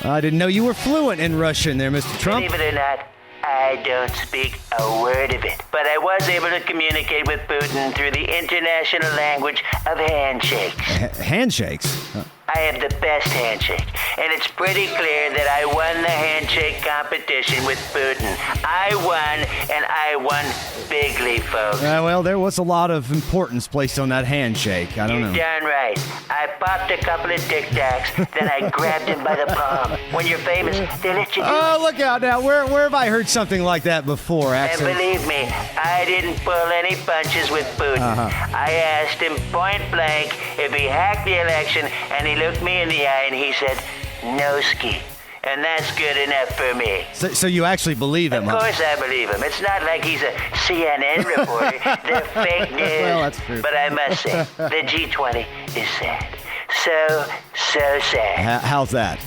I didn't know you were fluent in Russian there, Mr. Trump. Believe it or not, I don't speak a word of it. But I was able to communicate with Putin through the international language of handshakes. Handshakes? I have the best handshake, and it's pretty clear that I won the handshake competition with Putin. I won, and I won bigly, folks. Well, there was a lot of importance placed on that handshake. I don't know. You're darn right. I popped a couple of Tic Tacs, then I grabbed him by the palm. When you're famous, they let you do it. Look out now. Where have I heard something like that before, Axel? And believe me, I didn't pull any punches with Putin. I asked him point blank if he hacked the election, and he looked me in the eye and he said, no ski. And that's good enough for me. So you actually believe him? Of course I believe him. It's not like he's a CNN reporter. They're fake news. Well, that's true. But I must say, the G20 is sad. So sad. How's that?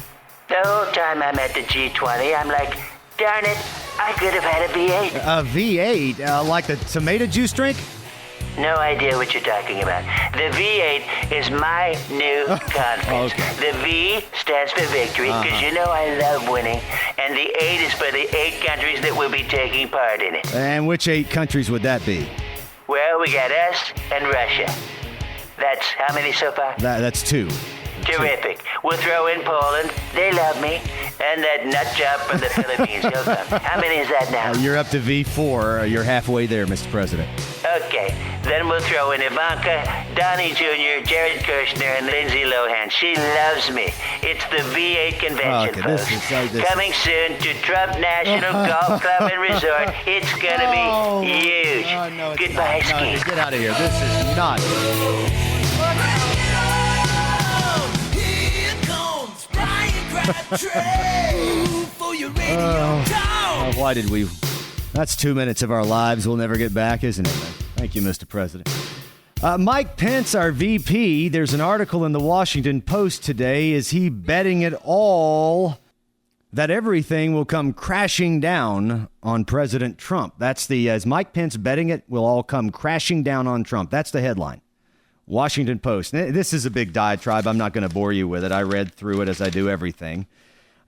The whole time I'm at the G20, I'm like, darn it, I could have had a V8. A V8? Like the tomato juice drink? No idea what you're talking about. The V8 is my new conference. Okay. The V stands for victory, because you know I love winning. And the 8 is for the 8 countries that will be taking part in it. And which 8 countries would that be? Well, we got us and Russia. That's how many so far? That's 2. Terrific. We'll throw in Poland. They love me. And that nut job from the Philippines. He'll come. How many is that now? You're up to V4. You're halfway there, Mr. President. Okay. Then we'll throw in Ivanka, Donnie Jr., Jared Kushner, and Lindsay Lohan. She loves me. It's the V8 convention, folks. Coming soon to Trump National Golf Club and Resort. It's going to be huge. No, goodbye, Ski. Get out of here. This is not... Why did we? That's 2 minutes of our lives we'll never get back, isn't it? Thank you, Mr. President. Mike Pence, our VP, there's an article in the Washington Post today. Is he betting it all that everything will come crashing down on President Trump? Is Mike Pence betting it will all come crashing down on Trump? That's the headline. Washington Post. This is a big diatribe. I'm not going to bore you with it. I read through it as I do everything.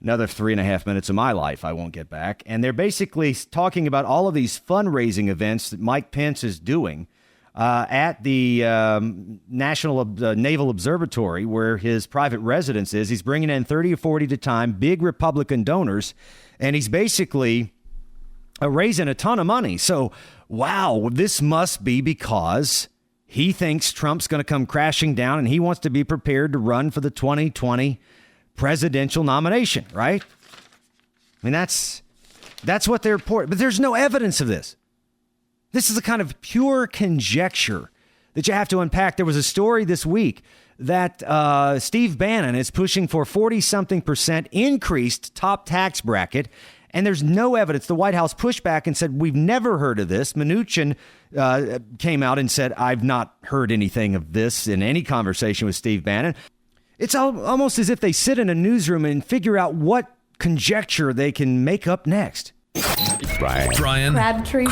Another 3.5 minutes of my life I won't get back. And they're basically talking about all of these fundraising events that Mike Pence is doing at the National Naval Observatory, where his private residence is. He's bringing in 30 or 40 at a time, big Republican donors, and he's basically raising a ton of money. So, wow, this must be because he thinks Trump's going to come crashing down, and he wants to be prepared to run for the 2020 presidential nomination, right? I mean, that's what they're reporting. But there's no evidence of this. This is a kind of pure conjecture that you have to unpack. There was a story this week that Steve Bannon is pushing for 40-something% increased top tax bracket, and there's no evidence. The White House pushed back and said, we've never heard of this. Mnuchin came out and said, I've not heard anything of this in any conversation with Steve Bannon. It's almost as if they sit in a newsroom and figure out what conjecture they can make up next. Bryan Crabtree. The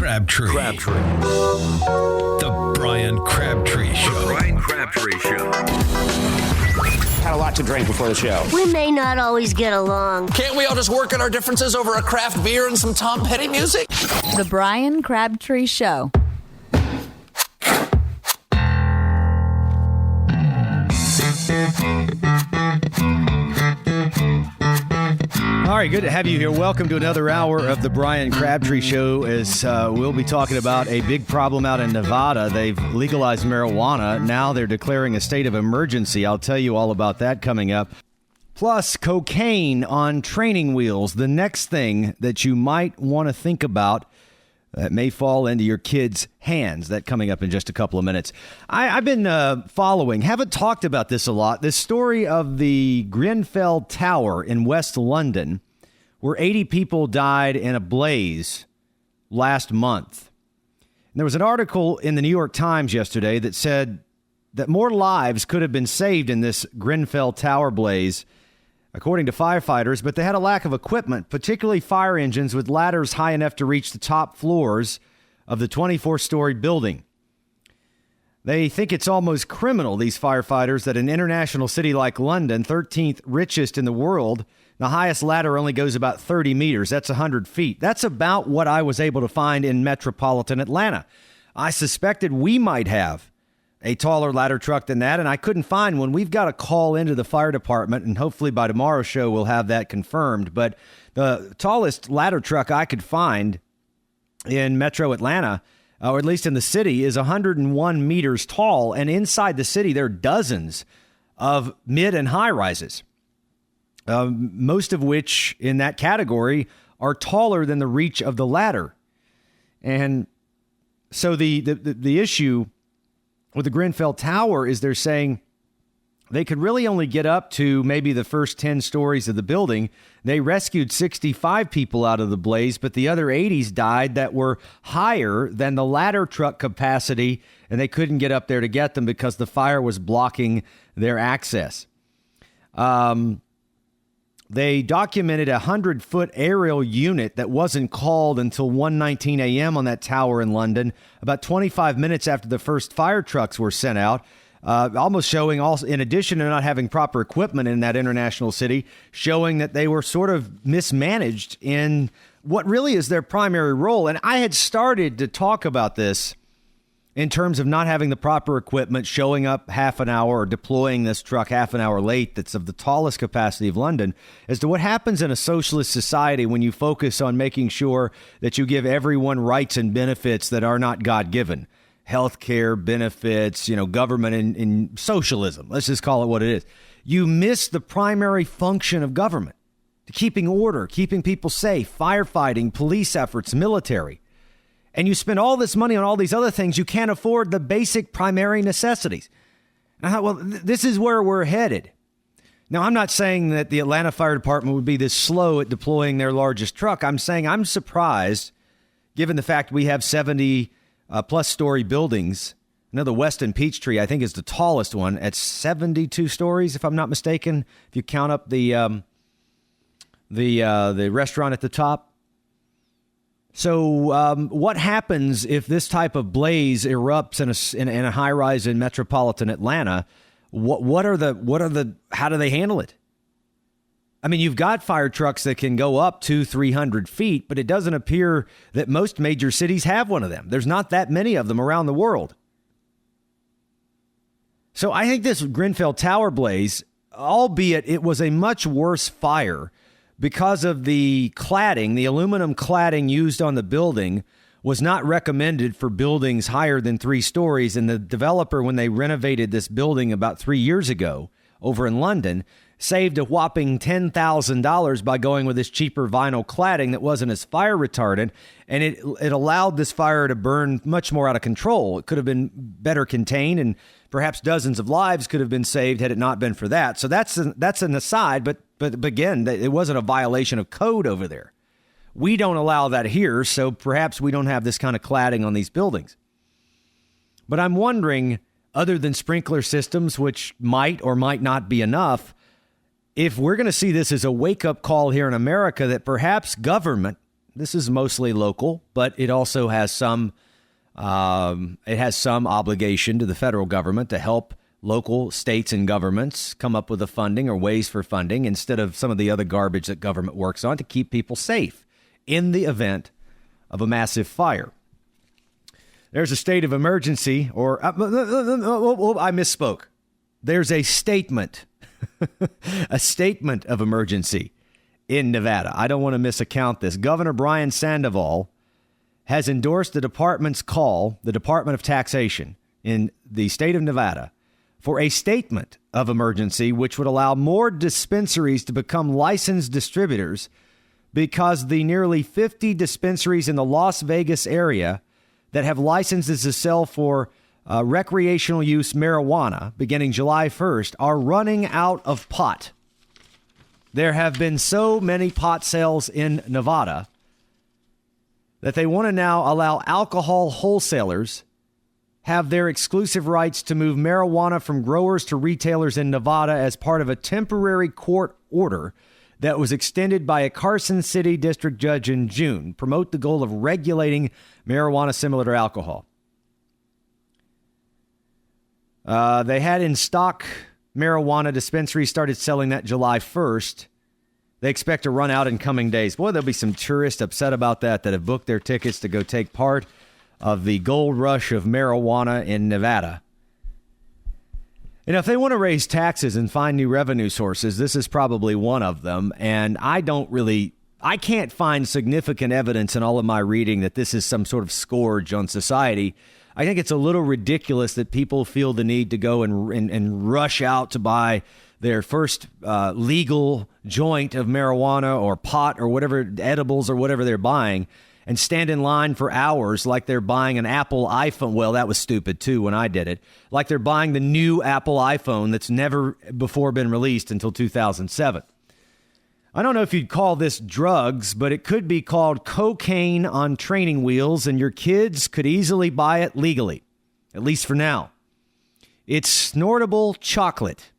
Bryan Crabtree Show. The Bryan Crabtree Show. Had a lot to drink before the show. We may not always get along. Can't we all just work out our differences over a craft beer and some Tom Petty music? The Bryan Crabtree Show. All right, good to have you here. Welcome to another hour of the Bryan Crabtree Show, as we'll be talking about a big problem out in Nevada. They've legalized marijuana. Now they're declaring a state of emergency. I'll tell you all about that coming up. Plus, cocaine on training wheels, the next thing that you might want to think about that may fall into your kids' hands. That coming up in just a couple of minutes. I've been haven't talked about this a lot, this story of the Grenfell Tower in West London, where 80 people died in a blaze last month. And there was an article in the New York Times yesterday that said that more lives could have been saved in this Grenfell Tower blaze, according to firefighters, but they had a lack of equipment, particularly fire engines with ladders high enough to reach the top floors of the 24-story building. They think it's almost criminal, these firefighters, that an international city like London, 13th richest in the world, the highest ladder only goes about 30 meters. That's 100 feet. That's about what I was able to find in metropolitan Atlanta. I suspected we might have a taller ladder truck than that, and I couldn't find one. We've got to call into the fire department, and hopefully by tomorrow's show we'll have that confirmed. But the tallest ladder truck I could find in metro Atlanta, or at least in the city, is 101 meters tall, and inside the city there are dozens of mid and high rises, most of which in that category are taller than the reach of the ladder. And so the issue with the Grenfell Tower is they're saying they could really only get up to maybe the first 10 stories of the building. They rescued 65 people out of the blaze, but the other 80s died that were higher than the ladder truck capacity, and they couldn't get up there to get them because the fire was blocking their access. They documented a 100-foot aerial unit that wasn't called until 1:19 a.m. on that tower in London, about 25 minutes after the first fire trucks were sent out, almost showing, also, in addition to not having proper equipment in that international city, showing that they were sort of mismanaged in what really is their primary role. And I had started to talk about this in terms of not having the proper equipment, showing up half an hour or deploying this truck half an hour late that's of the tallest capacity of London, as to what happens in a socialist society when you focus on making sure that you give everyone rights and benefits that are not God-given. Healthcare benefits, government in socialism. Let's just call it what it is. You miss the primary function of government, keeping order, keeping people safe, firefighting, police efforts, military. And you spend all this money on all these other things, you can't afford the basic primary necessities. And I thought, well, this is where we're headed. Now, I'm not saying that the Atlanta Fire Department would be this slow at deploying their largest truck. I'm saying I'm surprised, given the fact we have 70-plus story buildings. The Westin Peachtree, I think, is the tallest one at 72 stories, if I'm not mistaken, if you count up the restaurant at the top. So what happens if this type of blaze erupts in a high rise in metropolitan Atlanta? How do they handle it? I mean, you've got fire trucks that can go up 200-300 feet, but it doesn't appear that most major cities have one of them. There's not that many of them around the world. So I think this Grenfell Tower blaze, albeit it was a much worse fire, because of the cladding, the aluminum cladding used on the building was not recommended for buildings higher than 3 stories. And the developer, when they renovated this building about 3 years ago over in London, saved a whopping $10,000 by going with this cheaper vinyl cladding that wasn't as fire retardant. And it allowed this fire to burn much more out of control. It could have been better contained, and perhaps dozens of lives could have been saved had it not been for that. So that's an aside, but again, it wasn't a violation of code over there. We don't allow that here, so perhaps we don't have this kind of cladding on these buildings. But I'm wondering, other than sprinkler systems, which might or might not be enough, if we're going to see this as a wake-up call here in America, that perhaps government, this is mostly local, but it also has some obligation to the federal government to help local states and governments come up with the funding or ways for funding instead of some of the other garbage that government works on to keep people safe in the event of a massive fire. There's a state of emergency, or I misspoke. There's a statement, a statement of emergency in Nevada. I don't want to misaccount this. Governor Bryan Sandoval has endorsed the department's call, the Department of Taxation in the state of Nevada, for a statement of emergency, which would allow more dispensaries to become licensed distributors because the nearly 50 dispensaries in the Las Vegas area that have licenses to sell for recreational use marijuana beginning July 1st are running out of pot. There have been so many pot sales in Nevada that they want to now allow alcohol wholesalers have their exclusive rights to move marijuana from growers to retailers in Nevada as part of a temporary court order that was extended by a Carson City district judge in June, promote the goal of regulating marijuana similar to alcohol. They had in stock marijuana dispensaries started selling that July 1st. They expect to run out in coming days. Boy, there'll be some tourists upset about that have booked their tickets to go take part of the gold rush of marijuana in Nevada. And if they want to raise taxes and find new revenue sources, this is probably one of them. And I can't find significant evidence in all of my reading that this is some sort of scourge on society. I think it's a little ridiculous that people feel the need to go and rush out to buy their first legal joint of marijuana or pot or whatever, edibles or whatever they're buying, and stand in line for hours like they're buying an Apple iPhone. Well, that was stupid, too, when I did it. Like they're buying the new Apple iPhone that's never before been released until 2007. I don't know if you'd call this drugs, but it could be called cocaine on training wheels, and your kids could easily buy it legally, at least for now. It's snortable chocolate.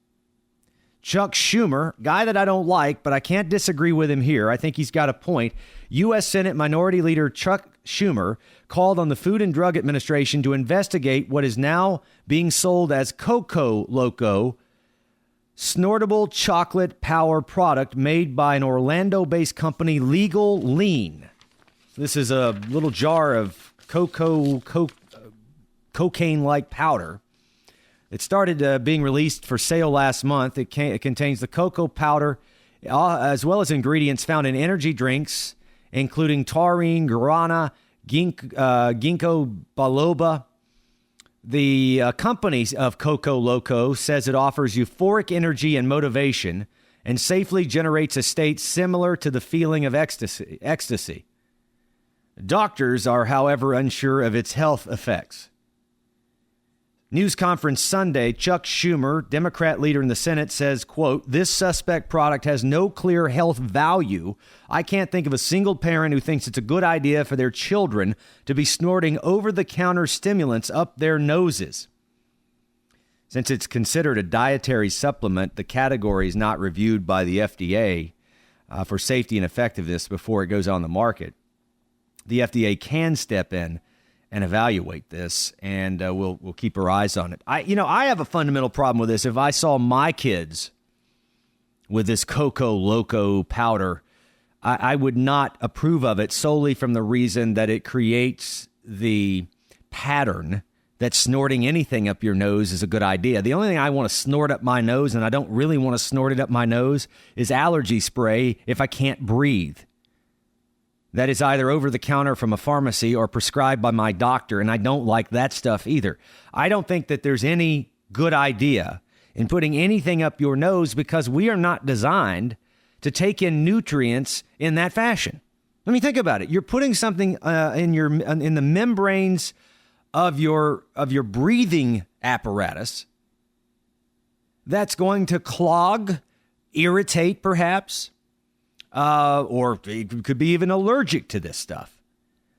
Chuck Schumer, guy that I don't like, but I can't disagree with him here. I think he's got a point. U.S. Senate Minority Leader Chuck Schumer called on the Food and Drug Administration to investigate what is now being sold as Coco Loco, snortable chocolate power product made by an Orlando-based company, Legal Lean. This is a little jar of cocaine-like powder. It started being released for sale last month. It contains the cocoa powder, as well as ingredients found in energy drinks, including taurine, guarana, ginkgo biloba. The company of Coco Loco says it offers euphoric energy and motivation and safely generates a state similar to the feeling of ecstasy. Doctors are, however, unsure of its health effects. News conference Sunday, Chuck Schumer, Democrat leader in the Senate, says, quote, "This suspect product has no clear health value. I can't think of a single parent who thinks it's a good idea for their children to be snorting over-the-counter stimulants up their noses." Since it's considered a dietary supplement, the category is not reviewed by the FDA for safety and effectiveness before it goes on the market. The FDA can step in and evaluate this, and we'll keep our eyes on it. I have a fundamental problem with this. If I saw my kids with this Coco Loco powder, I would not approve of it solely from the reason that it creates the pattern that snorting anything up your nose is a good idea. The only thing I want to snort up my nose, and I don't really want to snort it up my nose, is allergy spray if I can't breathe. That is either over the counter from a pharmacy or prescribed by my doctor, and I don't like that stuff either. I don't think that there's any good idea in putting anything up your nose because we are not designed to take in nutrients in that fashion. Let me think about it. You're putting something in the membranes of your breathing apparatus that's going to clog, irritate perhaps, or it could be even allergic to this stuff.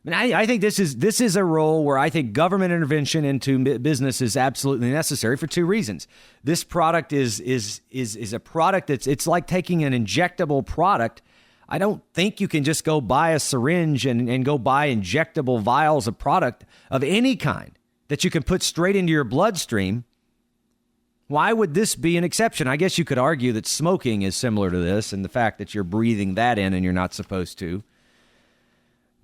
I think this is a role where I think government intervention into business is absolutely necessary for two reasons. This product is a product it's like taking an injectable product. I don't think you can just go buy a syringe and go buy injectable vials of product of any kind that you can put straight into your bloodstream. Why would this be an exception? I guess you could argue that smoking is similar to this and the fact that you're breathing that in and you're not supposed to.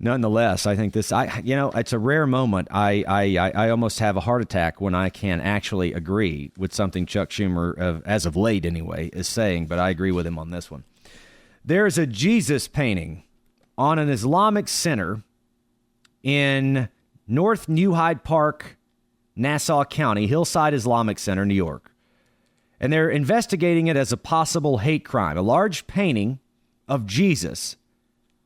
Nonetheless, I think this, it's a rare moment. I almost have a heart attack when I can actually agree with something Chuck Schumer, as of late anyway, is saying, but I agree with him on this one. There's a Jesus painting on an Islamic center in North New Hyde Park, Nassau County, Hillside Islamic Center, New York. And they're investigating it as a possible hate crime. A large painting of Jesus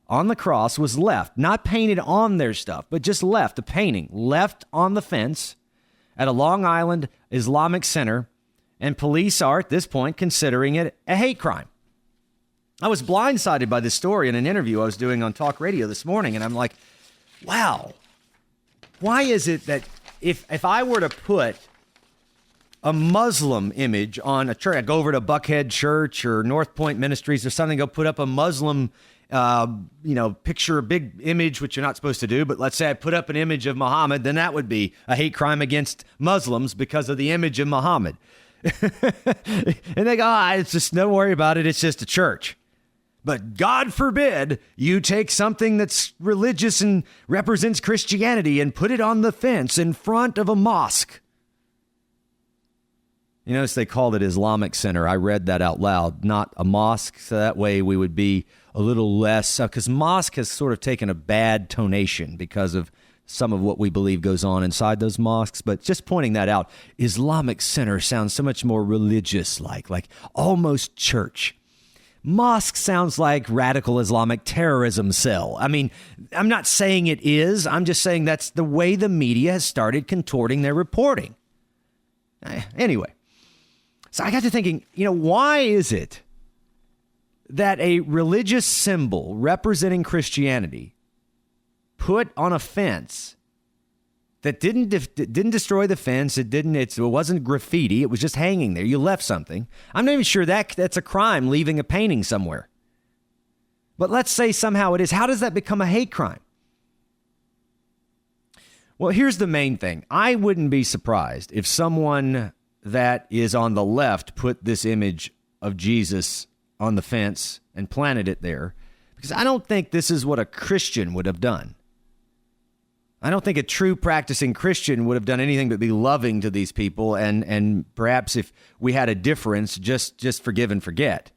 on the cross was left, not painted on their stuff, but just left, a painting left on the fence at a Long Island Islamic center, and police are at this point considering it a hate crime. I was blindsided by this story in an interview I was doing on talk radio this morning, and I'm like, wow, why is it that if I were to put a Muslim image on a church, I go over to Buckhead Church or North Point Ministries or something, go put up a Muslim picture, a big image, which you're not supposed to do, but let's say I put up an image of Muhammad, then that would be a hate crime against Muslims because of the image of Muhammad. And they go, it's just, don't worry about it, it's just a church. But God forbid you take something that's religious and represents Christianity and put it on the fence in front of a mosque. You notice they called it Islamic Center. I read that out loud, not a mosque. So that way we would be a little less, because mosque has sort of taken a bad tonation because of some of what we believe goes on inside those mosques. But just pointing that out, Islamic Center sounds so much more religious-like almost church. Mosque sounds like radical Islamic terrorism cell. I mean, I'm not saying it is. I'm just saying that's the way the media has started contorting their reporting. Anyway, so I got to thinking, why is it that a religious symbol representing Christianity put on a fence that didn't destroy the fence, it wasn't graffiti, it was just hanging there, you left something. I'm not even sure that's a crime, leaving a painting somewhere. But let's say somehow it is. How does that become a hate crime? Well, here's the main thing. I wouldn't be surprised if someone that is on the left put this image of Jesus on the fence and planted it there, because I don't think this is what a Christian would have done. I don't think a true practicing Christian would have done anything but be loving to these people, and perhaps if we had a difference, just forgive and forget.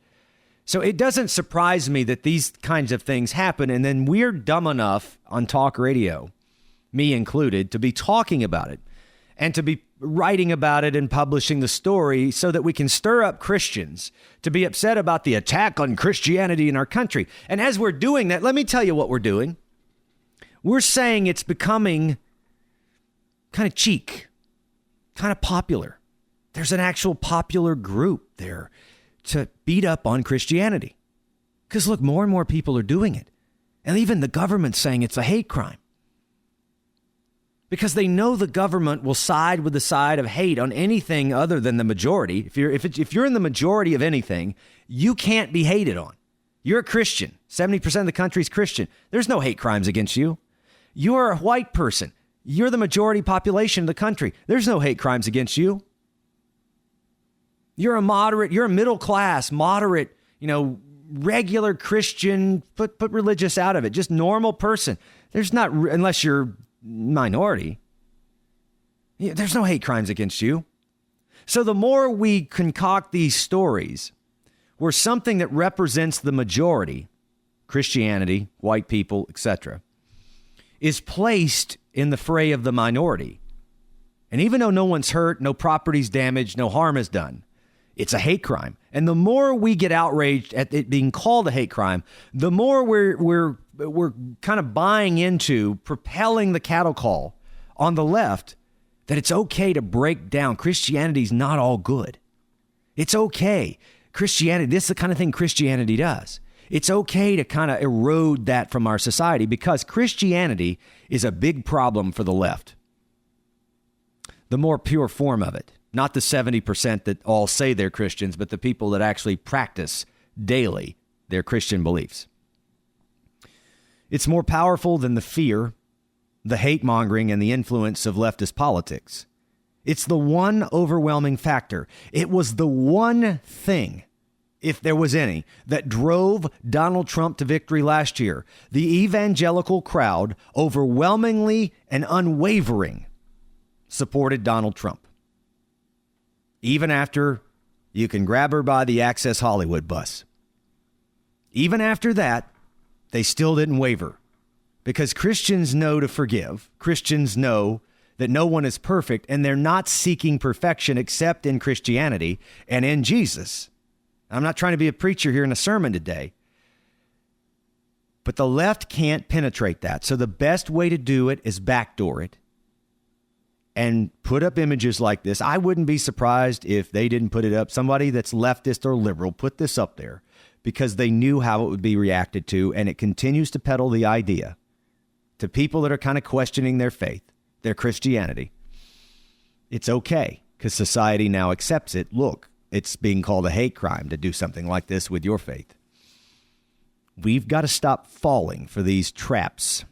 So it doesn't surprise me that these kinds of things happen, and then we're dumb enough on talk radio, me included, to be talking about it and to be writing about it and publishing the story so that we can stir up Christians to be upset about the attack on Christianity in our country. And as we're doing that, let me tell you what we're doing. We're saying it's becoming kind of chic, kind of popular. There's an actual popular group there to beat up on Christianity. Because look, more and more people are doing it. And even the government's saying it's a hate crime. Because they know the government will side with the side of hate on anything other than the majority. If you're in the majority of anything, you can't be hated on. You're a Christian. 70% of the country's Christian. There's no hate crimes against you. You're a white person. You're the majority population of the country. There's no hate crimes against you. You're a middle class, moderate, regular Christian, put religious out of it, just normal person. There's not, unless you're minority. There's no hate crimes against you. So the more we concoct these stories where something that represents the majority, Christianity, white people, etc., is placed in the fray of the minority, and even though no one's hurt, no property's damaged, no harm is done, it's a hate crime. And the more we get outraged at it being called a hate crime, the more we're kind of buying into propelling the cattle call on the left that it's okay to break down. Christianity's not all good. It's okay. Christianity, this is the kind of thing Christianity does. It's okay to kind of erode that from our society because Christianity is a big problem for the left. The more pure form of it, not the 70% that all say they're Christians, but the people that actually practice daily their Christian beliefs. It's more powerful than the fear, the hate mongering, and the influence of leftist politics. It's the one overwhelming factor. It was the one thing, if there was any, that drove Donald Trump to victory last year. The evangelical crowd overwhelmingly and unwavering supported Donald Trump. Even after you can grab her by the Access Hollywood bus. Even after that, they still didn't waver. Because Christians know to forgive. Christians know that no one is perfect, and they're not seeking perfection except in Christianity and in Jesus. I'm not trying to be a preacher here in a sermon today. But the left can't penetrate that. So the best way to do it is backdoor it and put up images like this. I wouldn't be surprised if they didn't put it up. Somebody that's leftist or liberal put this up there because they knew how it would be reacted to. And it continues to peddle the idea to people that are kind of questioning their faith, their Christianity. It's okay because society now accepts it. Look, it's being called a hate crime to do something like this with your faith. We've got to stop falling for these traps.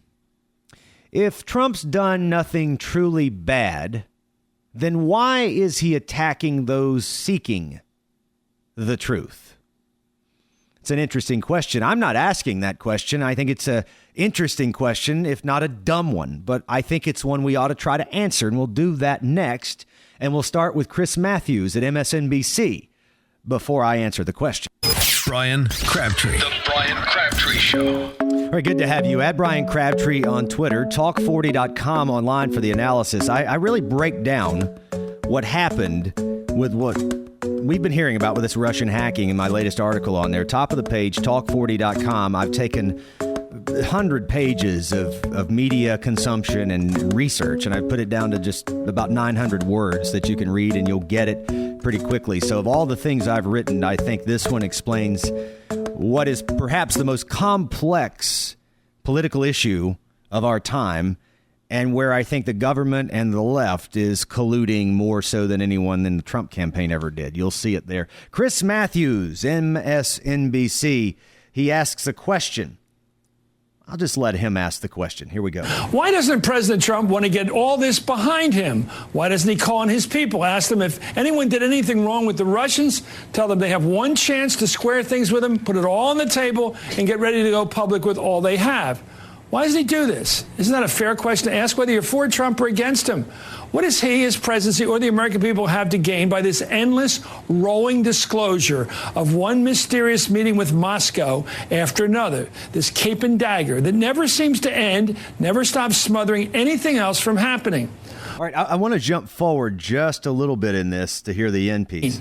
If Trump's done nothing truly bad, then why is he attacking those seeking the truth? It's an interesting question. I'm not asking that question. I think it's an interesting question, if not a dumb one. But I think it's one we ought to try to answer, and we'll do that next. And we'll start with Chris Matthews at MSNBC before I answer the question. Bryan Crabtree. The Bryan Crabtree Show. All right, good to have you. At Bryan Crabtree on Twitter, talk40.com online for the analysis. I really break down what happened with what we've been hearing about with this Russian hacking in my latest article on there. Top of the page, talk40.com. I've taken 100 pages of media consumption and research, and I put it down to just about 900 words that you can read, and you'll get it pretty quickly. So of all the things I've written, I think this one explains what is perhaps the most complex political issue of our time, and where I think the government and the left is colluding more so than anyone in the Trump campaign ever did. You'll see it there. Chris Matthews, MSNBC, he asks a question. I'll just let him ask the question. Here we go. Why doesn't President Trump want to get all this behind him? Why doesn't he call on his people? Ask them if anyone did anything wrong with the Russians. Tell them they have one chance to square things with them, put it all on the table, and get ready to go public with all they have. Why does he do this? Isn't that a fair question to ask, whether you're for Trump or against him? What does he, his presidency, or the American people have to gain by this endless rolling disclosure of one mysterious meeting with Moscow after another? This cape and dagger that never seems to end, never stops smothering anything else from happening. All right, I want to jump forward just a little bit in this to hear the end piece.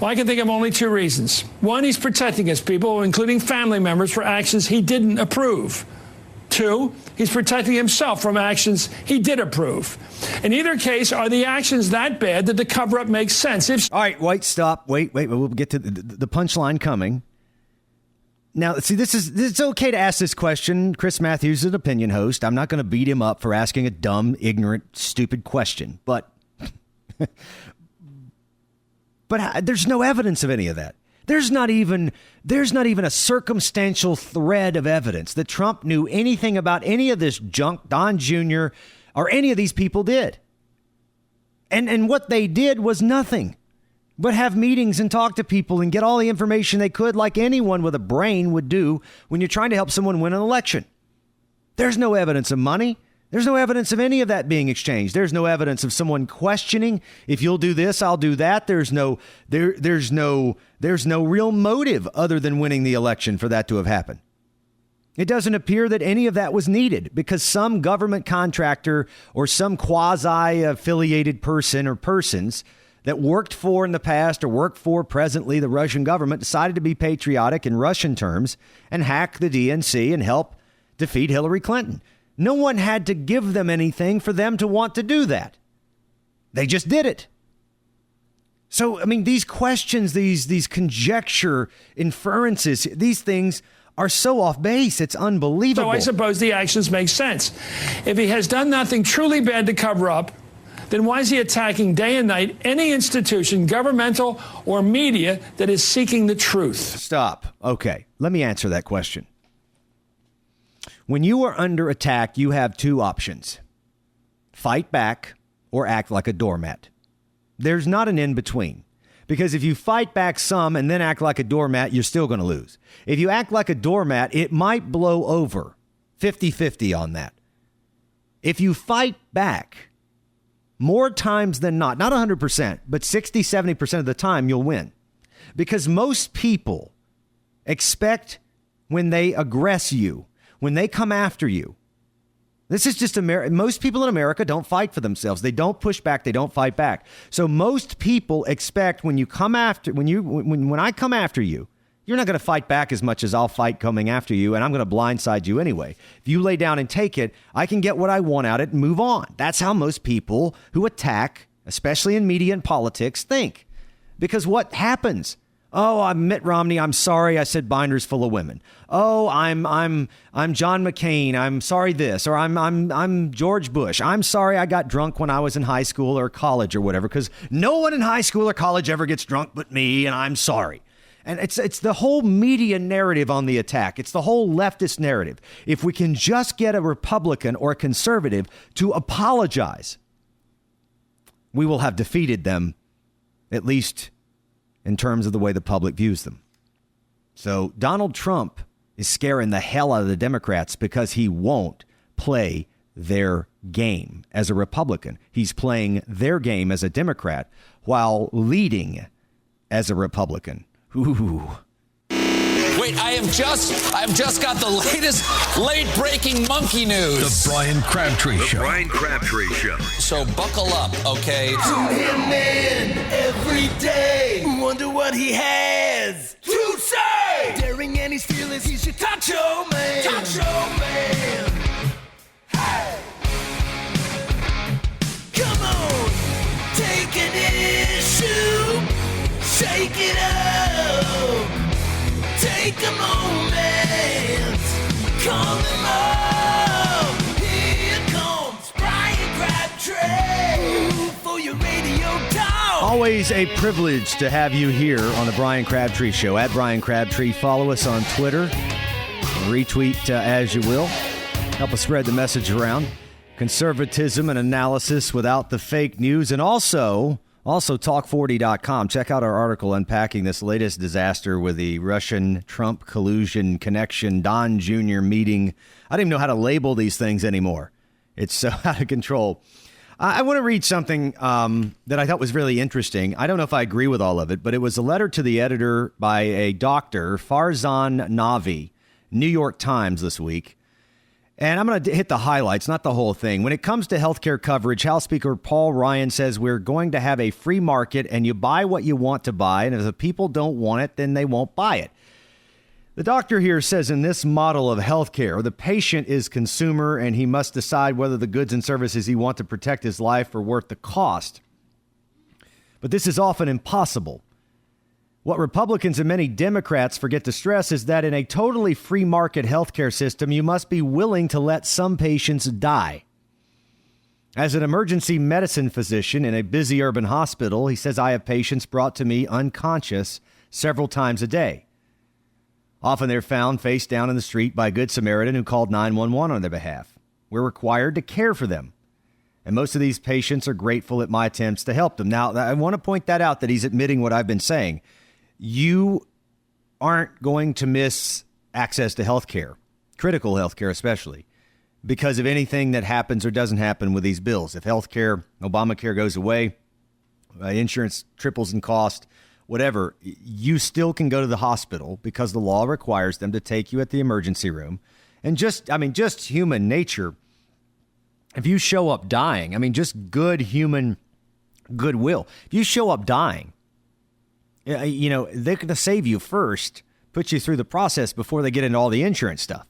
Well, I can think of only two reasons. One, he's protecting his people, including family members, for actions he didn't approve. Two, he's protecting himself from actions he did approve. In either case, are the actions that bad that the cover-up makes sense? All right, stop. Wait. We'll get to the punchline coming. Now, see, it's okay to ask this question. Chris Matthews is an opinion host. I'm not going to beat him up for asking a dumb, ignorant, stupid question. But there's no evidence of any of that. There's not even a circumstantial thread of evidence that Trump knew anything about any of this junk Don Jr. or any of these people did. And what they did was nothing but have meetings and talk to people and get all the information they could, like anyone with a brain would do when you're trying to help someone win an election. There's no evidence of money. There's no evidence of any of that being exchanged. There's no evidence of someone questioning, if you'll do this, I'll do that. There's no real motive other than winning the election for that to have happened. It doesn't appear that any of that was needed because some government contractor or some quasi-affiliated person or persons that worked for in the past or work for presently the Russian government decided to be patriotic in Russian terms and hack the DNC and help defeat Hillary Clinton. No one had to give them anything for them to want to do that. They just did it. So, I mean, these questions, these conjecture, inferences, these things are so off base. It's unbelievable. So I suppose the actions make sense. If he has done nothing truly bad to cover up, then why is he attacking day and night any institution, governmental or media, that is seeking the truth? Stop. Okay, let me answer that question. When you are under attack, you have two options. Fight back or act like a doormat. There's not an in-between. Because if you fight back some and then act like a doormat, you're still going to lose. If you act like a doormat, it might blow over. 50-50 on that. If you fight back, more times than not 100%, but 60-70% of the time, you'll win. Because most people expect when they aggress you, when they come after you. This is just most people in America don't fight for themselves. They don't push back. They don't fight back. So most people expect when I come after you, You're not going to fight back as much as I'll fight coming after you, and I'm going to blindside you anyway. If you lay down and take it, I can get what I want out of it and move on. That's how most people who attack, especially in media and politics, think. Because what happens? Oh, I'm Mitt Romney. I'm sorry I said binders full of women. Oh, I'm John McCain. I'm sorry this. Or I'm George Bush. I'm sorry I got drunk when I was in high school or college or whatever, because no one in high school or college ever gets drunk but me, and I'm sorry. And it's the whole media narrative on the attack. It's the whole leftist narrative. If we can just get a Republican or a conservative to apologize, we will have defeated them, at least in terms of the way the public views them. So Donald Trump is scaring the hell out of the Democrats because he won't play their game as a Republican. He's playing their game as a Democrat while leading as a Republican. Ooh. Wait, I have just got the latest late-breaking monkey news. The Bryan Crabtree Show. The Bryan Crabtree Show. So buckle up, okay? Tune him in every day. Wonder what he has to say. Daring and his feelings, he's your talk show man. Talk show man. Hey. Come on, take an issue, shake it up. Take a moment, call him up. Here comes Bryan Crabtree for your radio dog. Always a privilege to have you here on the Bryan Crabtree Show. At Bryan Crabtree, follow us on Twitter. Retweet as you will. Help us spread the message around. Conservatism and analysis without the fake news. And also talk40.com. Check out our article unpacking this latest disaster with the Russian-Trump collusion connection, Don Jr. meeting. I don't even know how to label these things anymore. It's so out of control. I want to read something that I thought was really interesting. I don't know if I agree with all of it, but it was a letter to the editor by a doctor, Farzan Navi, New York Times this week. And I'm going to hit the highlights, not the whole thing. When it comes to healthcare coverage, House Speaker Paul Ryan says we're going to have a free market and you buy what you want to buy. And if the people don't want it, then they won't buy it. The doctor here says in this model of healthcare, the patient is consumer and he must decide whether the goods and services he wants to protect his life are worth the cost. But this is often impossible. What Republicans and many Democrats forget to stress is that in a totally free market healthcare system, you must be willing to let some patients die. As an emergency medicine physician in a busy urban hospital, he says, I have patients brought to me unconscious several times a day. Often they're found face down in the street by a good Samaritan who called 911 on their behalf. We're required to care for them. And most of these patients are grateful at my attempts to help them. Now, I want to point that out, that he's admitting what I've been saying. You aren't going to miss access to health care, critical health care especially, because of anything that happens or doesn't happen with these bills. If health care, Obamacare goes away, insurance triples in cost, whatever, you still can go to the hospital because the law requires them to take you at the emergency room. And just human nature, if you show up dying, just good human goodwill, if you show up dying, they're going to save you first, put you through the process before they get into all the insurance stuff.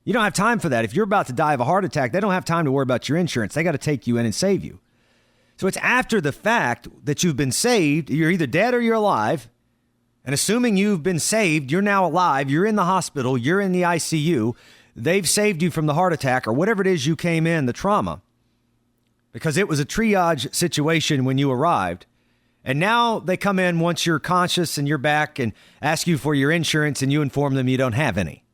You don't have time for that. If you're about to die of a heart attack, they don't have time to worry about your insurance. They got to take you in and save you. So it's after the fact that you've been saved. You're either dead or you're alive. And assuming you've been saved, you're now alive. You're in the hospital. You're in the ICU. They've saved you from the heart attack or whatever it is you came in, the trauma, because it was a triage situation when you arrived. And now they come in once you're conscious and you're back and ask you for your insurance, and you inform them you don't have any.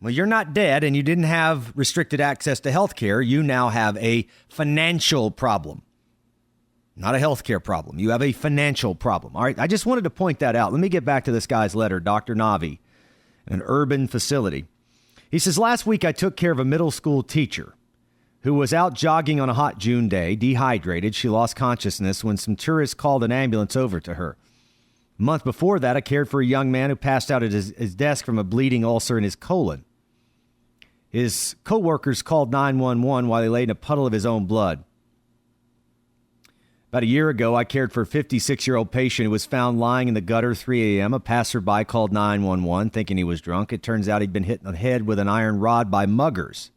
Well, you're not dead and you didn't have restricted access to health care. You now have a financial problem, not a health care problem. You have a financial problem. All right. I just wanted to point that out. Let me get back to this guy's letter, Dr. Navi, an urban facility. He says, last week I took care of a middle school teacher who was out jogging on a hot June day, dehydrated. She lost consciousness when some tourists called an ambulance over to her. A month before that, I cared for a young man who passed out at his desk from a bleeding ulcer in his colon. His co-workers called 911 while he lay in a puddle of his own blood. About a year ago, I cared for a 56-year-old patient who was found lying in the gutter 3 a.m. A passerby called 911 thinking he was drunk. It turns out he'd been hit in the head with an iron rod by muggers.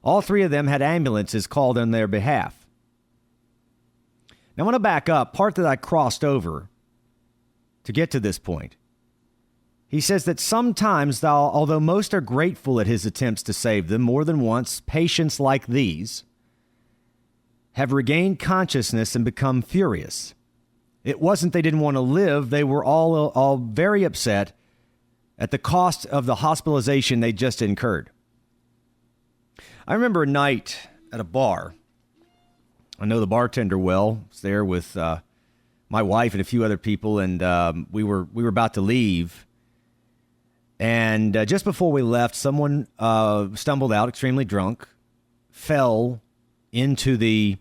All 3 of them had ambulances called on their behalf. Now, I want to back up. Part that I crossed over to get to this point. He says that sometimes, although most are grateful at his attempts to save them, more than once, patients like these have regained consciousness and become furious. It wasn't they didn't want to live. They were all very upset at the cost of the hospitalization they just incurred. I remember a night at a bar. I know the bartender well. I was there with my wife and a few other people, and we were about to leave. And just before we left, someone stumbled out, extremely drunk, fell into the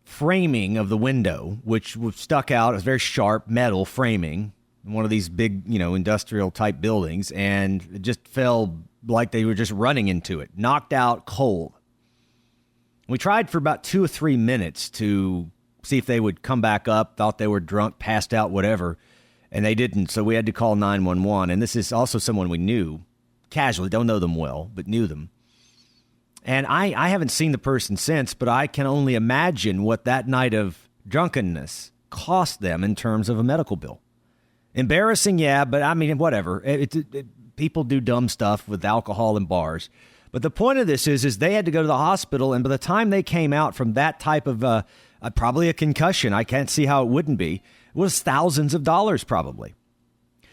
framing of the window, which was stuck out. It was very sharp metal framing in one of these big, industrial type buildings, and it just fell like they were just running into it, knocked out cold. We tried for about 2 or 3 minutes to see if they would come back up, thought they were drunk, passed out, whatever, and they didn't, so we had to call 911, and this is also someone we knew, casually, don't know them well, but knew them. And I haven't seen the person since, but I can only imagine what that night of drunkenness cost them in terms of a medical bill. Embarrassing, yeah, but I mean, whatever. People do dumb stuff with alcohol in bars. But the point of this is they had to go to the hospital, and by the time they came out from that type of probably a concussion, I can't see how it wouldn't be, it was thousands of dollars probably.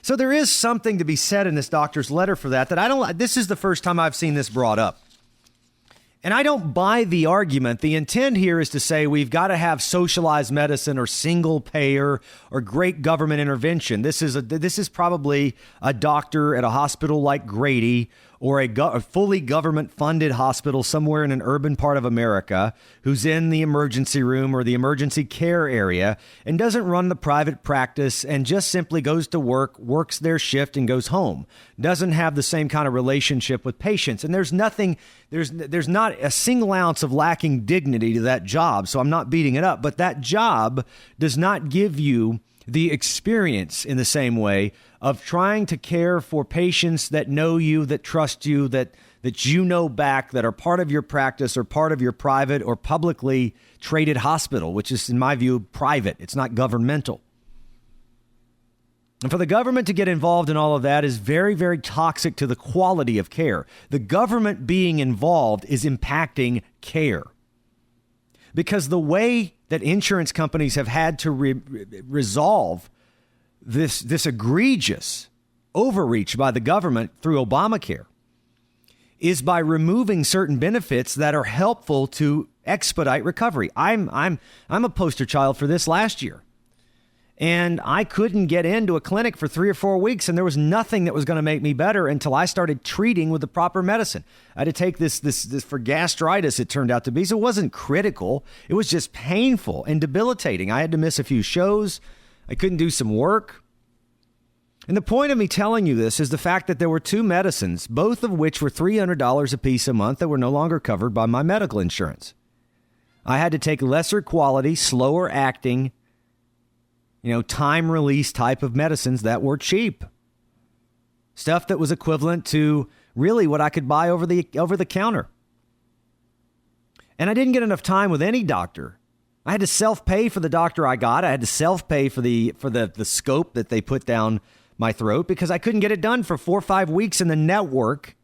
So there is something to be said in this doctor's letter for that I don't. This is the first time I've seen this brought up. And I don't buy the argument. The intent here is to say we've got to have socialized medicine or single payer or great government intervention. This is probably a doctor at a hospital like Grady or a fully government-funded hospital somewhere in an urban part of America who's in the emergency room or the emergency care area and doesn't run the private practice and just simply goes to work, works their shift, and goes home. Doesn't have the same kind of relationship with patients. And there's not a single ounce of lacking dignity to that job, so I'm not beating it up. But that job does not give you the experience in the same way of trying to care for patients that know you, that trust you, that you know back, that are part of your practice or part of your private or publicly traded hospital, which is, in my view, private. It's not governmental. And for the government to get involved in all of that is very, very toxic to the quality of care. The government being involved is impacting care. Because the way that insurance companies have had to resolve this egregious overreach by the government through Obamacare is by removing certain benefits that are helpful to expedite recovery. I'm a poster child for this last year. And I couldn't get into a clinic for 3 or 4 weeks, and there was nothing that was going to make me better until I started treating with the proper medicine. I had to take this for gastritis, it turned out to be. So it wasn't critical. It was just painful and debilitating. I had to miss a few shows. I couldn't do some work. And the point of me telling you this is the fact that there were 2 medicines, both of which were $300 a piece a month, that were no longer covered by my medical insurance. I had to take lesser quality, slower acting, time release type of medicines that were cheap. Stuff that was equivalent to really what I could buy over the counter. And I didn't get enough time with any doctor. I had to self-pay for the doctor I got. I had to self-pay for the scope that they put down my throat because I couldn't get it done for 4 or 5 weeks in the network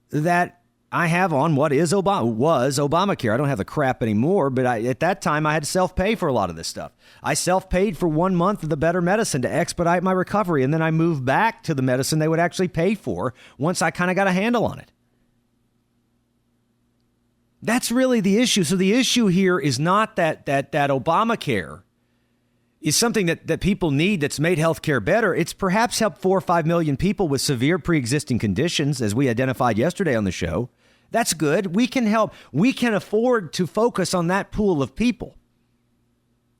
that I have on what was Obamacare. I don't have the crap anymore, but at that time I had to self-pay for a lot of this stuff. I self-paid for 1 month of the better medicine to expedite my recovery, and then I moved back to the medicine they would actually pay for once I kind of got a handle on it. That's really the issue. So the issue here is not that Obamacare is something that people need that's made healthcare better. It's perhaps helped 4 or 5 million people with severe pre-existing conditions, as we identified yesterday on the show. That's good. We can help. We can afford to focus on that pool of people.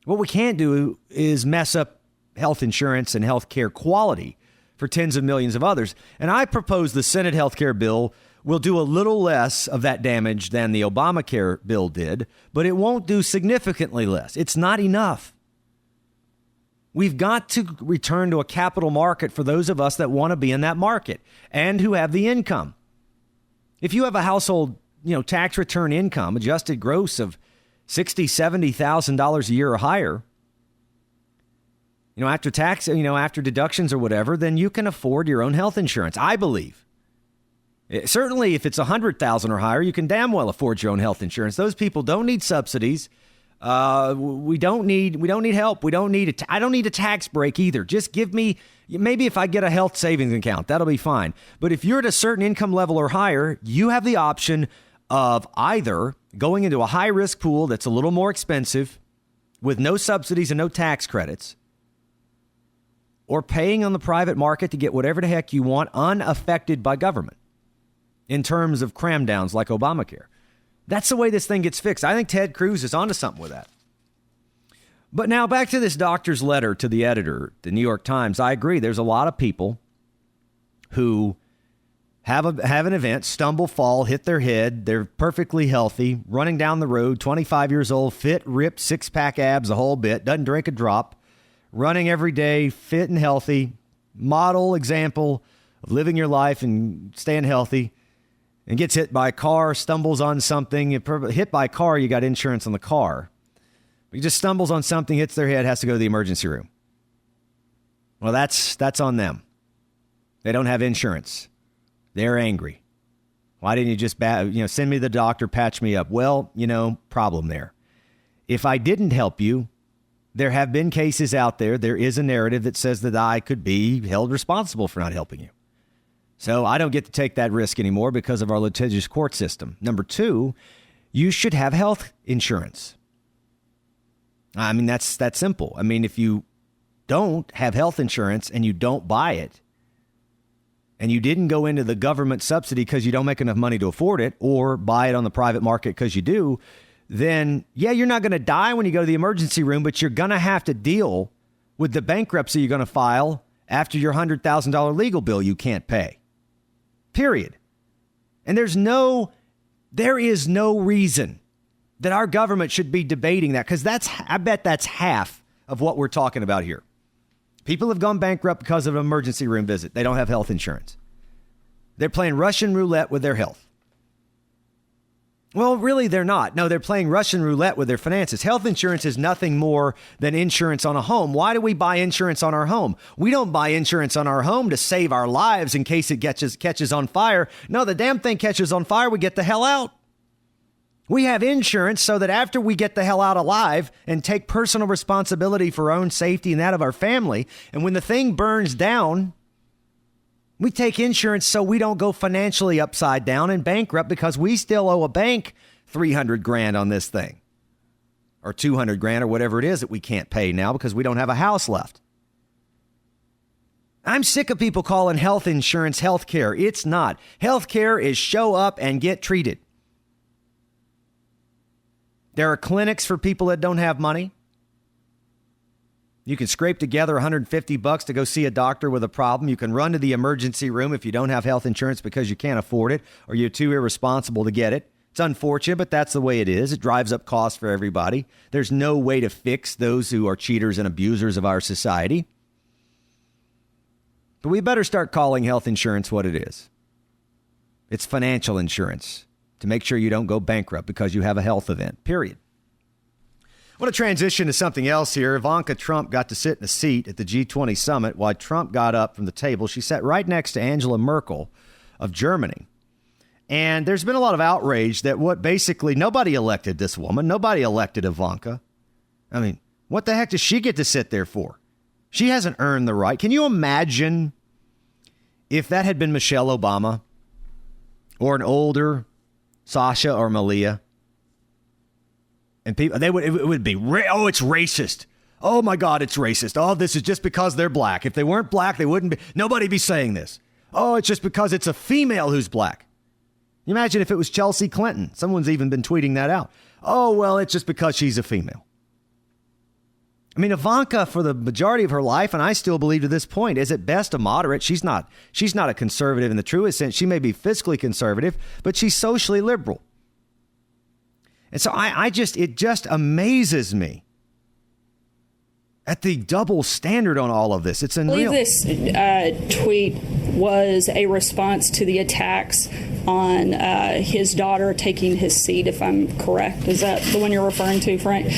What we can't do is mess up health insurance and healthcare quality for tens of millions of others. And I propose the Senate healthcare bill will do a little less of that damage than the Obamacare bill did, but it won't do significantly less. It's not enough. We've got to return to a capital market for those of us that want to be in that market and who have the income. If you have a household, tax return income, adjusted gross of $60,000, $70,000 a year or higher, after tax, after deductions or whatever, then you can afford your own health insurance, I believe. Certainly, if it's $100,000 or higher, you can damn well afford your own health insurance. Those people don't need subsidies. We don't need help. I don't need a tax break either. Just give me, maybe if I get a health savings account, that'll be fine. But if you're at a certain income level or higher, you have the option of either going into a high risk pool that's a little more expensive with no subsidies and no tax credits, or paying on the private market to get whatever the heck you want unaffected by government in terms of cram downs like Obamacare. That's the way this thing gets fixed. I think Ted Cruz is onto something with that. But now back to this doctor's letter to the editor, the New York Times. I agree. There's a lot of people who have an event, stumble, fall, hit their head. They're perfectly healthy, running down the road, 25 years old, fit, ripped, six-pack abs, a whole bit, doesn't drink a drop, running every day, fit and healthy, model example of living your life and staying healthy, and gets hit by a car, stumbles on something. Hit by a car, you got insurance on the car. He just stumbles on something, hits their head, has to go to the emergency room. Well, that's on them. They don't have insurance. They're angry. Why didn't you just send me to the doctor, patch me up? Well, problem there. If I didn't help you, there have been cases out there. There is a narrative that says that I could be held responsible for not helping you. So I don't get to take that risk anymore because of our litigious court system. Number two, you should have health insurance. I mean, that's that simple. I mean, if you don't have health insurance and you don't buy it, and you didn't go into the government subsidy because you don't make enough money to afford it, or buy it on the private market because you do, then, yeah, you're not going to die when you go to the emergency room, but you're going to have to deal with the bankruptcy you're going to file after your $100,000 legal bill you can't pay. Period. And there is no reason that our government should be debating that, because I bet that's half of what we're talking about here. People have gone bankrupt because of an emergency room visit. They don't have health insurance. They're playing Russian roulette with their health. Well, really, they're not. No, they're playing Russian roulette with their finances. Health insurance is nothing more than insurance on a home. Why do we buy insurance on our home? We don't buy insurance on our home to save our lives in case it catches on fire. No, the damn thing catches on fire, we get the hell out. We have insurance so that after we get the hell out alive and take personal responsibility for our own safety and that of our family, and when the thing burns down, we take insurance so we don't go financially upside down and bankrupt because we still owe a bank $300,000 on this thing, or $200,000 or whatever it is that we can't pay now because we don't have a house left. I'm sick of people calling health insurance health care. It's not. Health care is show up and get treated. There are clinics for people that don't have money. You can scrape together $150 to go see a doctor with a problem. You can run to the emergency room if you don't have health insurance because you can't afford it or you're too irresponsible to get it. It's unfortunate, but that's the way it is. It drives up costs for everybody. There's no way to fix those who are cheaters and abusers of our society. But we better start calling health insurance what it is. It's financial insurance to make sure you don't go bankrupt because you have a health event, period. I want to transition to something else here. Ivanka Trump got to sit in a seat at the G20 summit while Trump got up from the table. She sat right next to Angela Merkel of Germany. And there's been a lot of outrage that nobody elected this woman. Nobody elected Ivanka. I mean, what the heck does she get to sit there for? She hasn't earned the right. Can you imagine if that had been Michelle Obama or an older Sasha or Malia? And people, it would be, it's racist. Oh, my God, it's racist. Oh, this is just because they're black. If they weren't black, they wouldn't be. Nobody be saying this. Oh, it's just because it's a female who's black. You imagine if it was Chelsea Clinton. Someone's even been tweeting that out. Oh, well, it's just because she's a female. I mean, Ivanka, for the majority of her life, and I still believe to this point, is at best a moderate. She's not a conservative in the truest sense. She may be fiscally conservative, but she's socially liberal. And so it just amazes me at the double standard on all of this. It's unreal. I believe this tweet was a response to the attacks on his daughter taking his seat, if I'm correct. Is that the one you're referring to, Frank?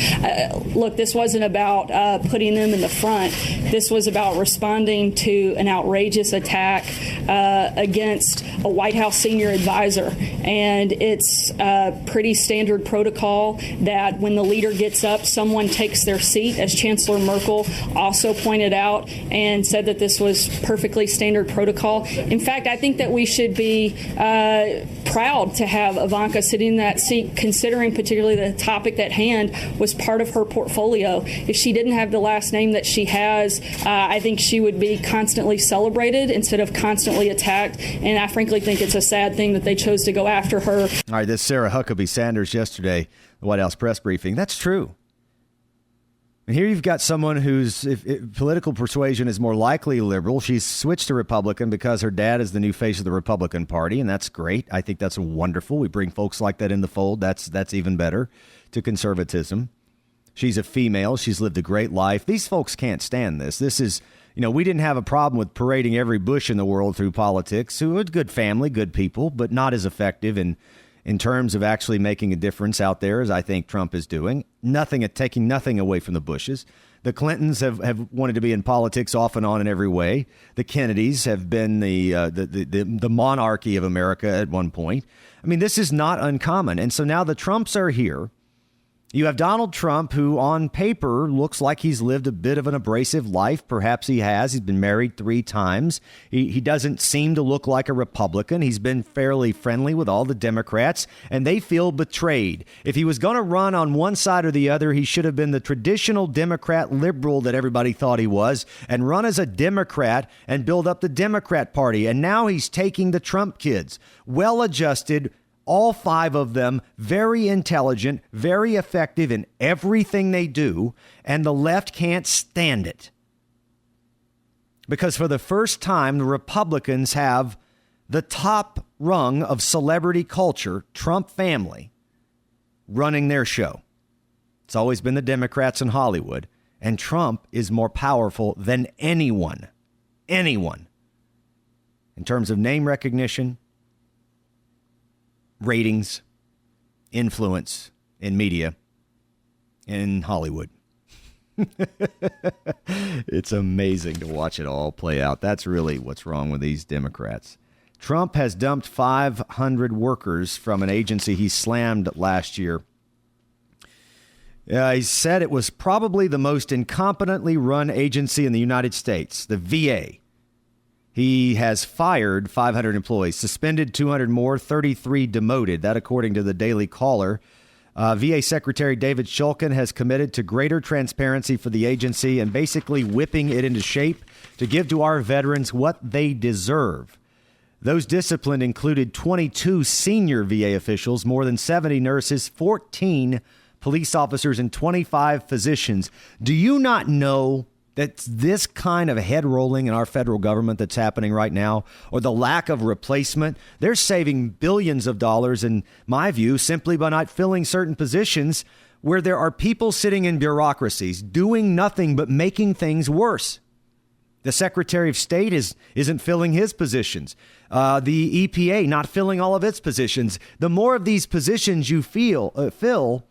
Look, this wasn't about putting them in the front. This was about responding to an outrageous attack against a White House senior advisor. And it's pretty standard protocol that when the leader gets up, someone takes their seat, as Chancellor Merkel also pointed out and said that this was perfectly standard protocol. In fact, I think that we should be proud to have Ivanka sitting in that seat, considering particularly the topic at hand was part of her portfolio. If she didn't have the last name that she has, I think she would be constantly celebrated instead of constantly attacked. And I frankly think it's a sad thing that they chose to go after her. All right, this Sarah Huckabee Sanders yesterday, the White House press briefing. That's true. And here you've got someone whose political persuasion is more likely liberal. She's switched to Republican because her dad is the new face of the Republican Party, and that's great. I think that's wonderful. We bring folks like that in the fold. That's even better to conservatism. She's a female. She's lived a great life. These folks can't stand this. This is, we didn't have a problem with parading every Bush in the world through politics, who had good family, good people, but not as effective in terms of actually making a difference out there as I think Trump is doing. Taking nothing away from the Bushes. The Clintons have wanted to be in politics off and on in every way. The Kennedys have been the monarchy of America at one point. I mean, this is not uncommon. And so now the Trumps are here. You have Donald Trump, who on paper looks like he's lived a bit of an abrasive life. Perhaps he has. He's been married 3 times. He doesn't seem to look like a Republican. He's been fairly friendly with all the Democrats, and they feel betrayed. If he was going to run on one side or the other, he should have been the traditional Democrat liberal that everybody thought he was and run as a Democrat and build up the Democrat Party. And now he's taking the Trump kids, well-adjusted, all 5 of them, very intelligent, very effective in everything they do, and the left can't stand it. Because for the first time, the Republicans have the top rung of celebrity culture, Trump family, running their show. It's always been the Democrats in Hollywood, and Trump is more powerful than anyone, in terms of name recognition, ratings, influence in media, in Hollywood. It's amazing to watch it all play out. That's really what's wrong with these Democrats. Trump has dumped 500 workers from an agency he slammed last year. He said it was probably the most incompetently run agency in the United States, the VA. He has fired 500 employees, suspended 200 more, 33 demoted. That according to the Daily Caller. VA Secretary David Shulkin has committed to greater transparency for the agency and basically whipping it into shape to give to our veterans what they deserve. Those disciplined included 22 senior VA officials, more than 70 nurses, 14 police officers, and 25 physicians. Do you not know that's this kind of head rolling in our federal government that's happening right now, or the lack of replacement? They're saving billions of dollars, in my view, simply by not filling certain positions where there are people sitting in bureaucracies doing nothing but making things worse. The Secretary of State isn't filling his positions. The EPA not filling all of its positions. The more of these positions you fill,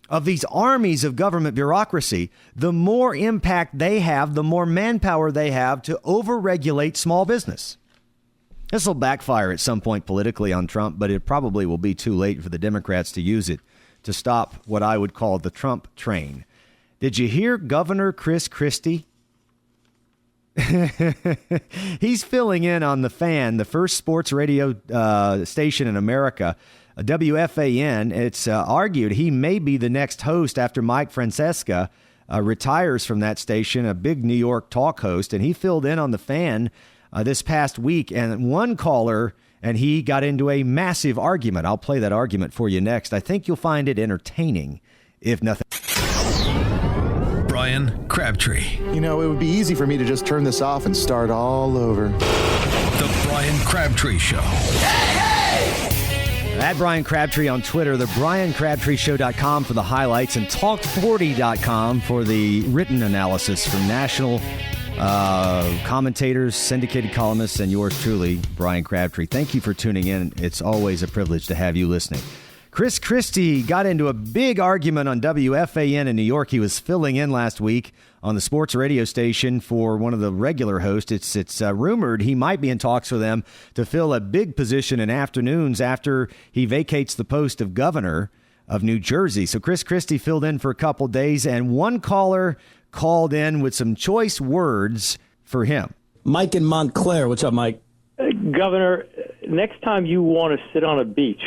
of these armies of government bureaucracy, the more impact they have, the more manpower they have to overregulate small business. This will backfire at some point politically on Trump, but it probably will be too late for the Democrats to use it to stop what I would call the Trump train. Did you hear Governor Chris Christie? He's filling in on The Fan, the first sports radio station in America. WFAN, it's argued he may be the next host after Mike Francesca retires from that station, a big New York talk host, and he filled in on The Fan this past week. And one caller, and he got into a massive argument. I'll play that argument for you next. I think you'll find it entertaining, if nothing. Bryan Crabtree. You know, it would be easy for me to just turn this off and start all over. The Bryan Crabtree Show. At Bryan Crabtree on Twitter, the BryanCrabtreeShow.com for the highlights, and Talk40.com for the written analysis from national commentators, syndicated columnists, and yours truly, Bryan Crabtree. Thank you for tuning in. It's always a privilege to have you listening. Chris Christie got into a big argument on WFAN in New York. He was filling in last week on the sports radio station for one of the regular hosts. It's rumored he might be in talks with them to fill a big position in afternoons after he vacates the post of governor of New Jersey. So Chris Christie filled in for a couple days, and one caller called in with some choice words for him. Mike in Montclair. What's up, Mike? Governor, next time you want to sit on a beach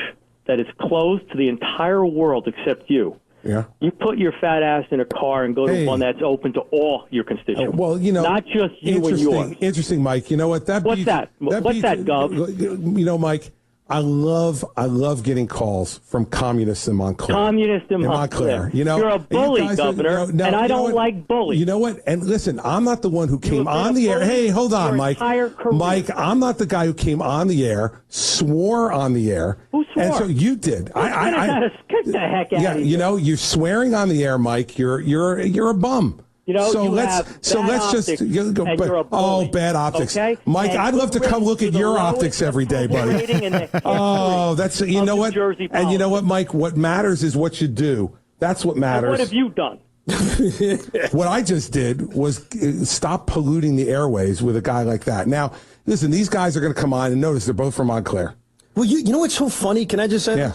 that is closed to the entire world except you, you put your fat ass in a car and go to one that's open to all your constituents. Well, you know, not just you and yours. Interesting, Mike. You know what? What's that, Gov? You know, Mike, I love getting calls from communists in Montclair. You know, you're a bully, Governor, and I don't like bullies. You know what? And listen, I'm not the one who came on the air. Hey, hold on, Mike. Mike, I'm not the guy who came on the air, swore on the air. Who swore? And so you did. Get the heck out of here. You know, you're swearing on the air, Mike. You're a bum. You know, so you let's optics, go. Bad optics, okay? Mike. And I'd love to come look at your optics every day, buddy. That's you know what, and you know what, Mike. What matters is what you do. That's what matters. And what have you done? What I just did was stop polluting the airways with a guy like that. Now, listen, these guys are going to come on and notice they're both from Montclair. Well, you know what's so funny? Can I just say? Yeah.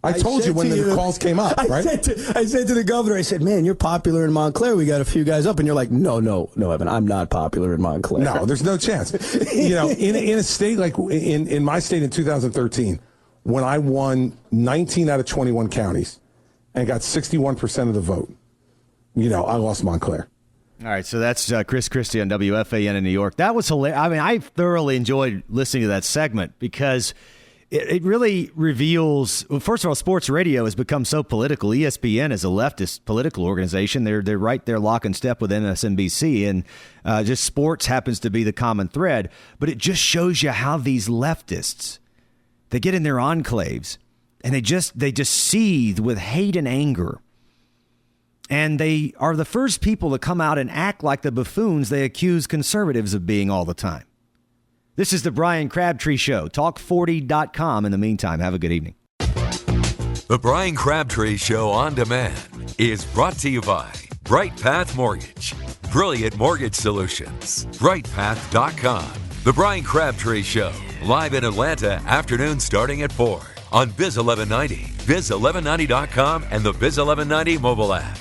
I told you when the calls came up, right? I said to the governor, I said, man, you're popular in Montclair. We got a few guys up. And you're like, no, Evan, I'm not popular in Montclair. No, there's no chance. You know, in a state like in my state in 2013, when I won 19 out of 21 counties and got 61% of the vote, you know, I lost Montclair. All right, so that's Chris Christie on WFAN in New York. That was hilarious. I mean, I thoroughly enjoyed listening to that segment because it really reveals, well, first of all, sports radio has become so political. ESPN is a leftist political organization. They're right there lock and step with MSNBC, and just sports happens to be the common thread. But it just shows you how these leftists, they get in their enclaves, and they just seethe with hate and anger. And they are the first people to come out and act like the buffoons they accuse conservatives of being all the time. This is the Bryan Crabtree Show. Talk40.com. In the meantime, have a good evening. The Bryan Crabtree Show on demand is brought to you by Bright Path Mortgage. Brilliant mortgage solutions. BrightPath.com. The Bryan Crabtree Show. Live in Atlanta, afternoon starting at 4 on Biz 1190, Biz1190.com, and the Biz 1190 mobile app.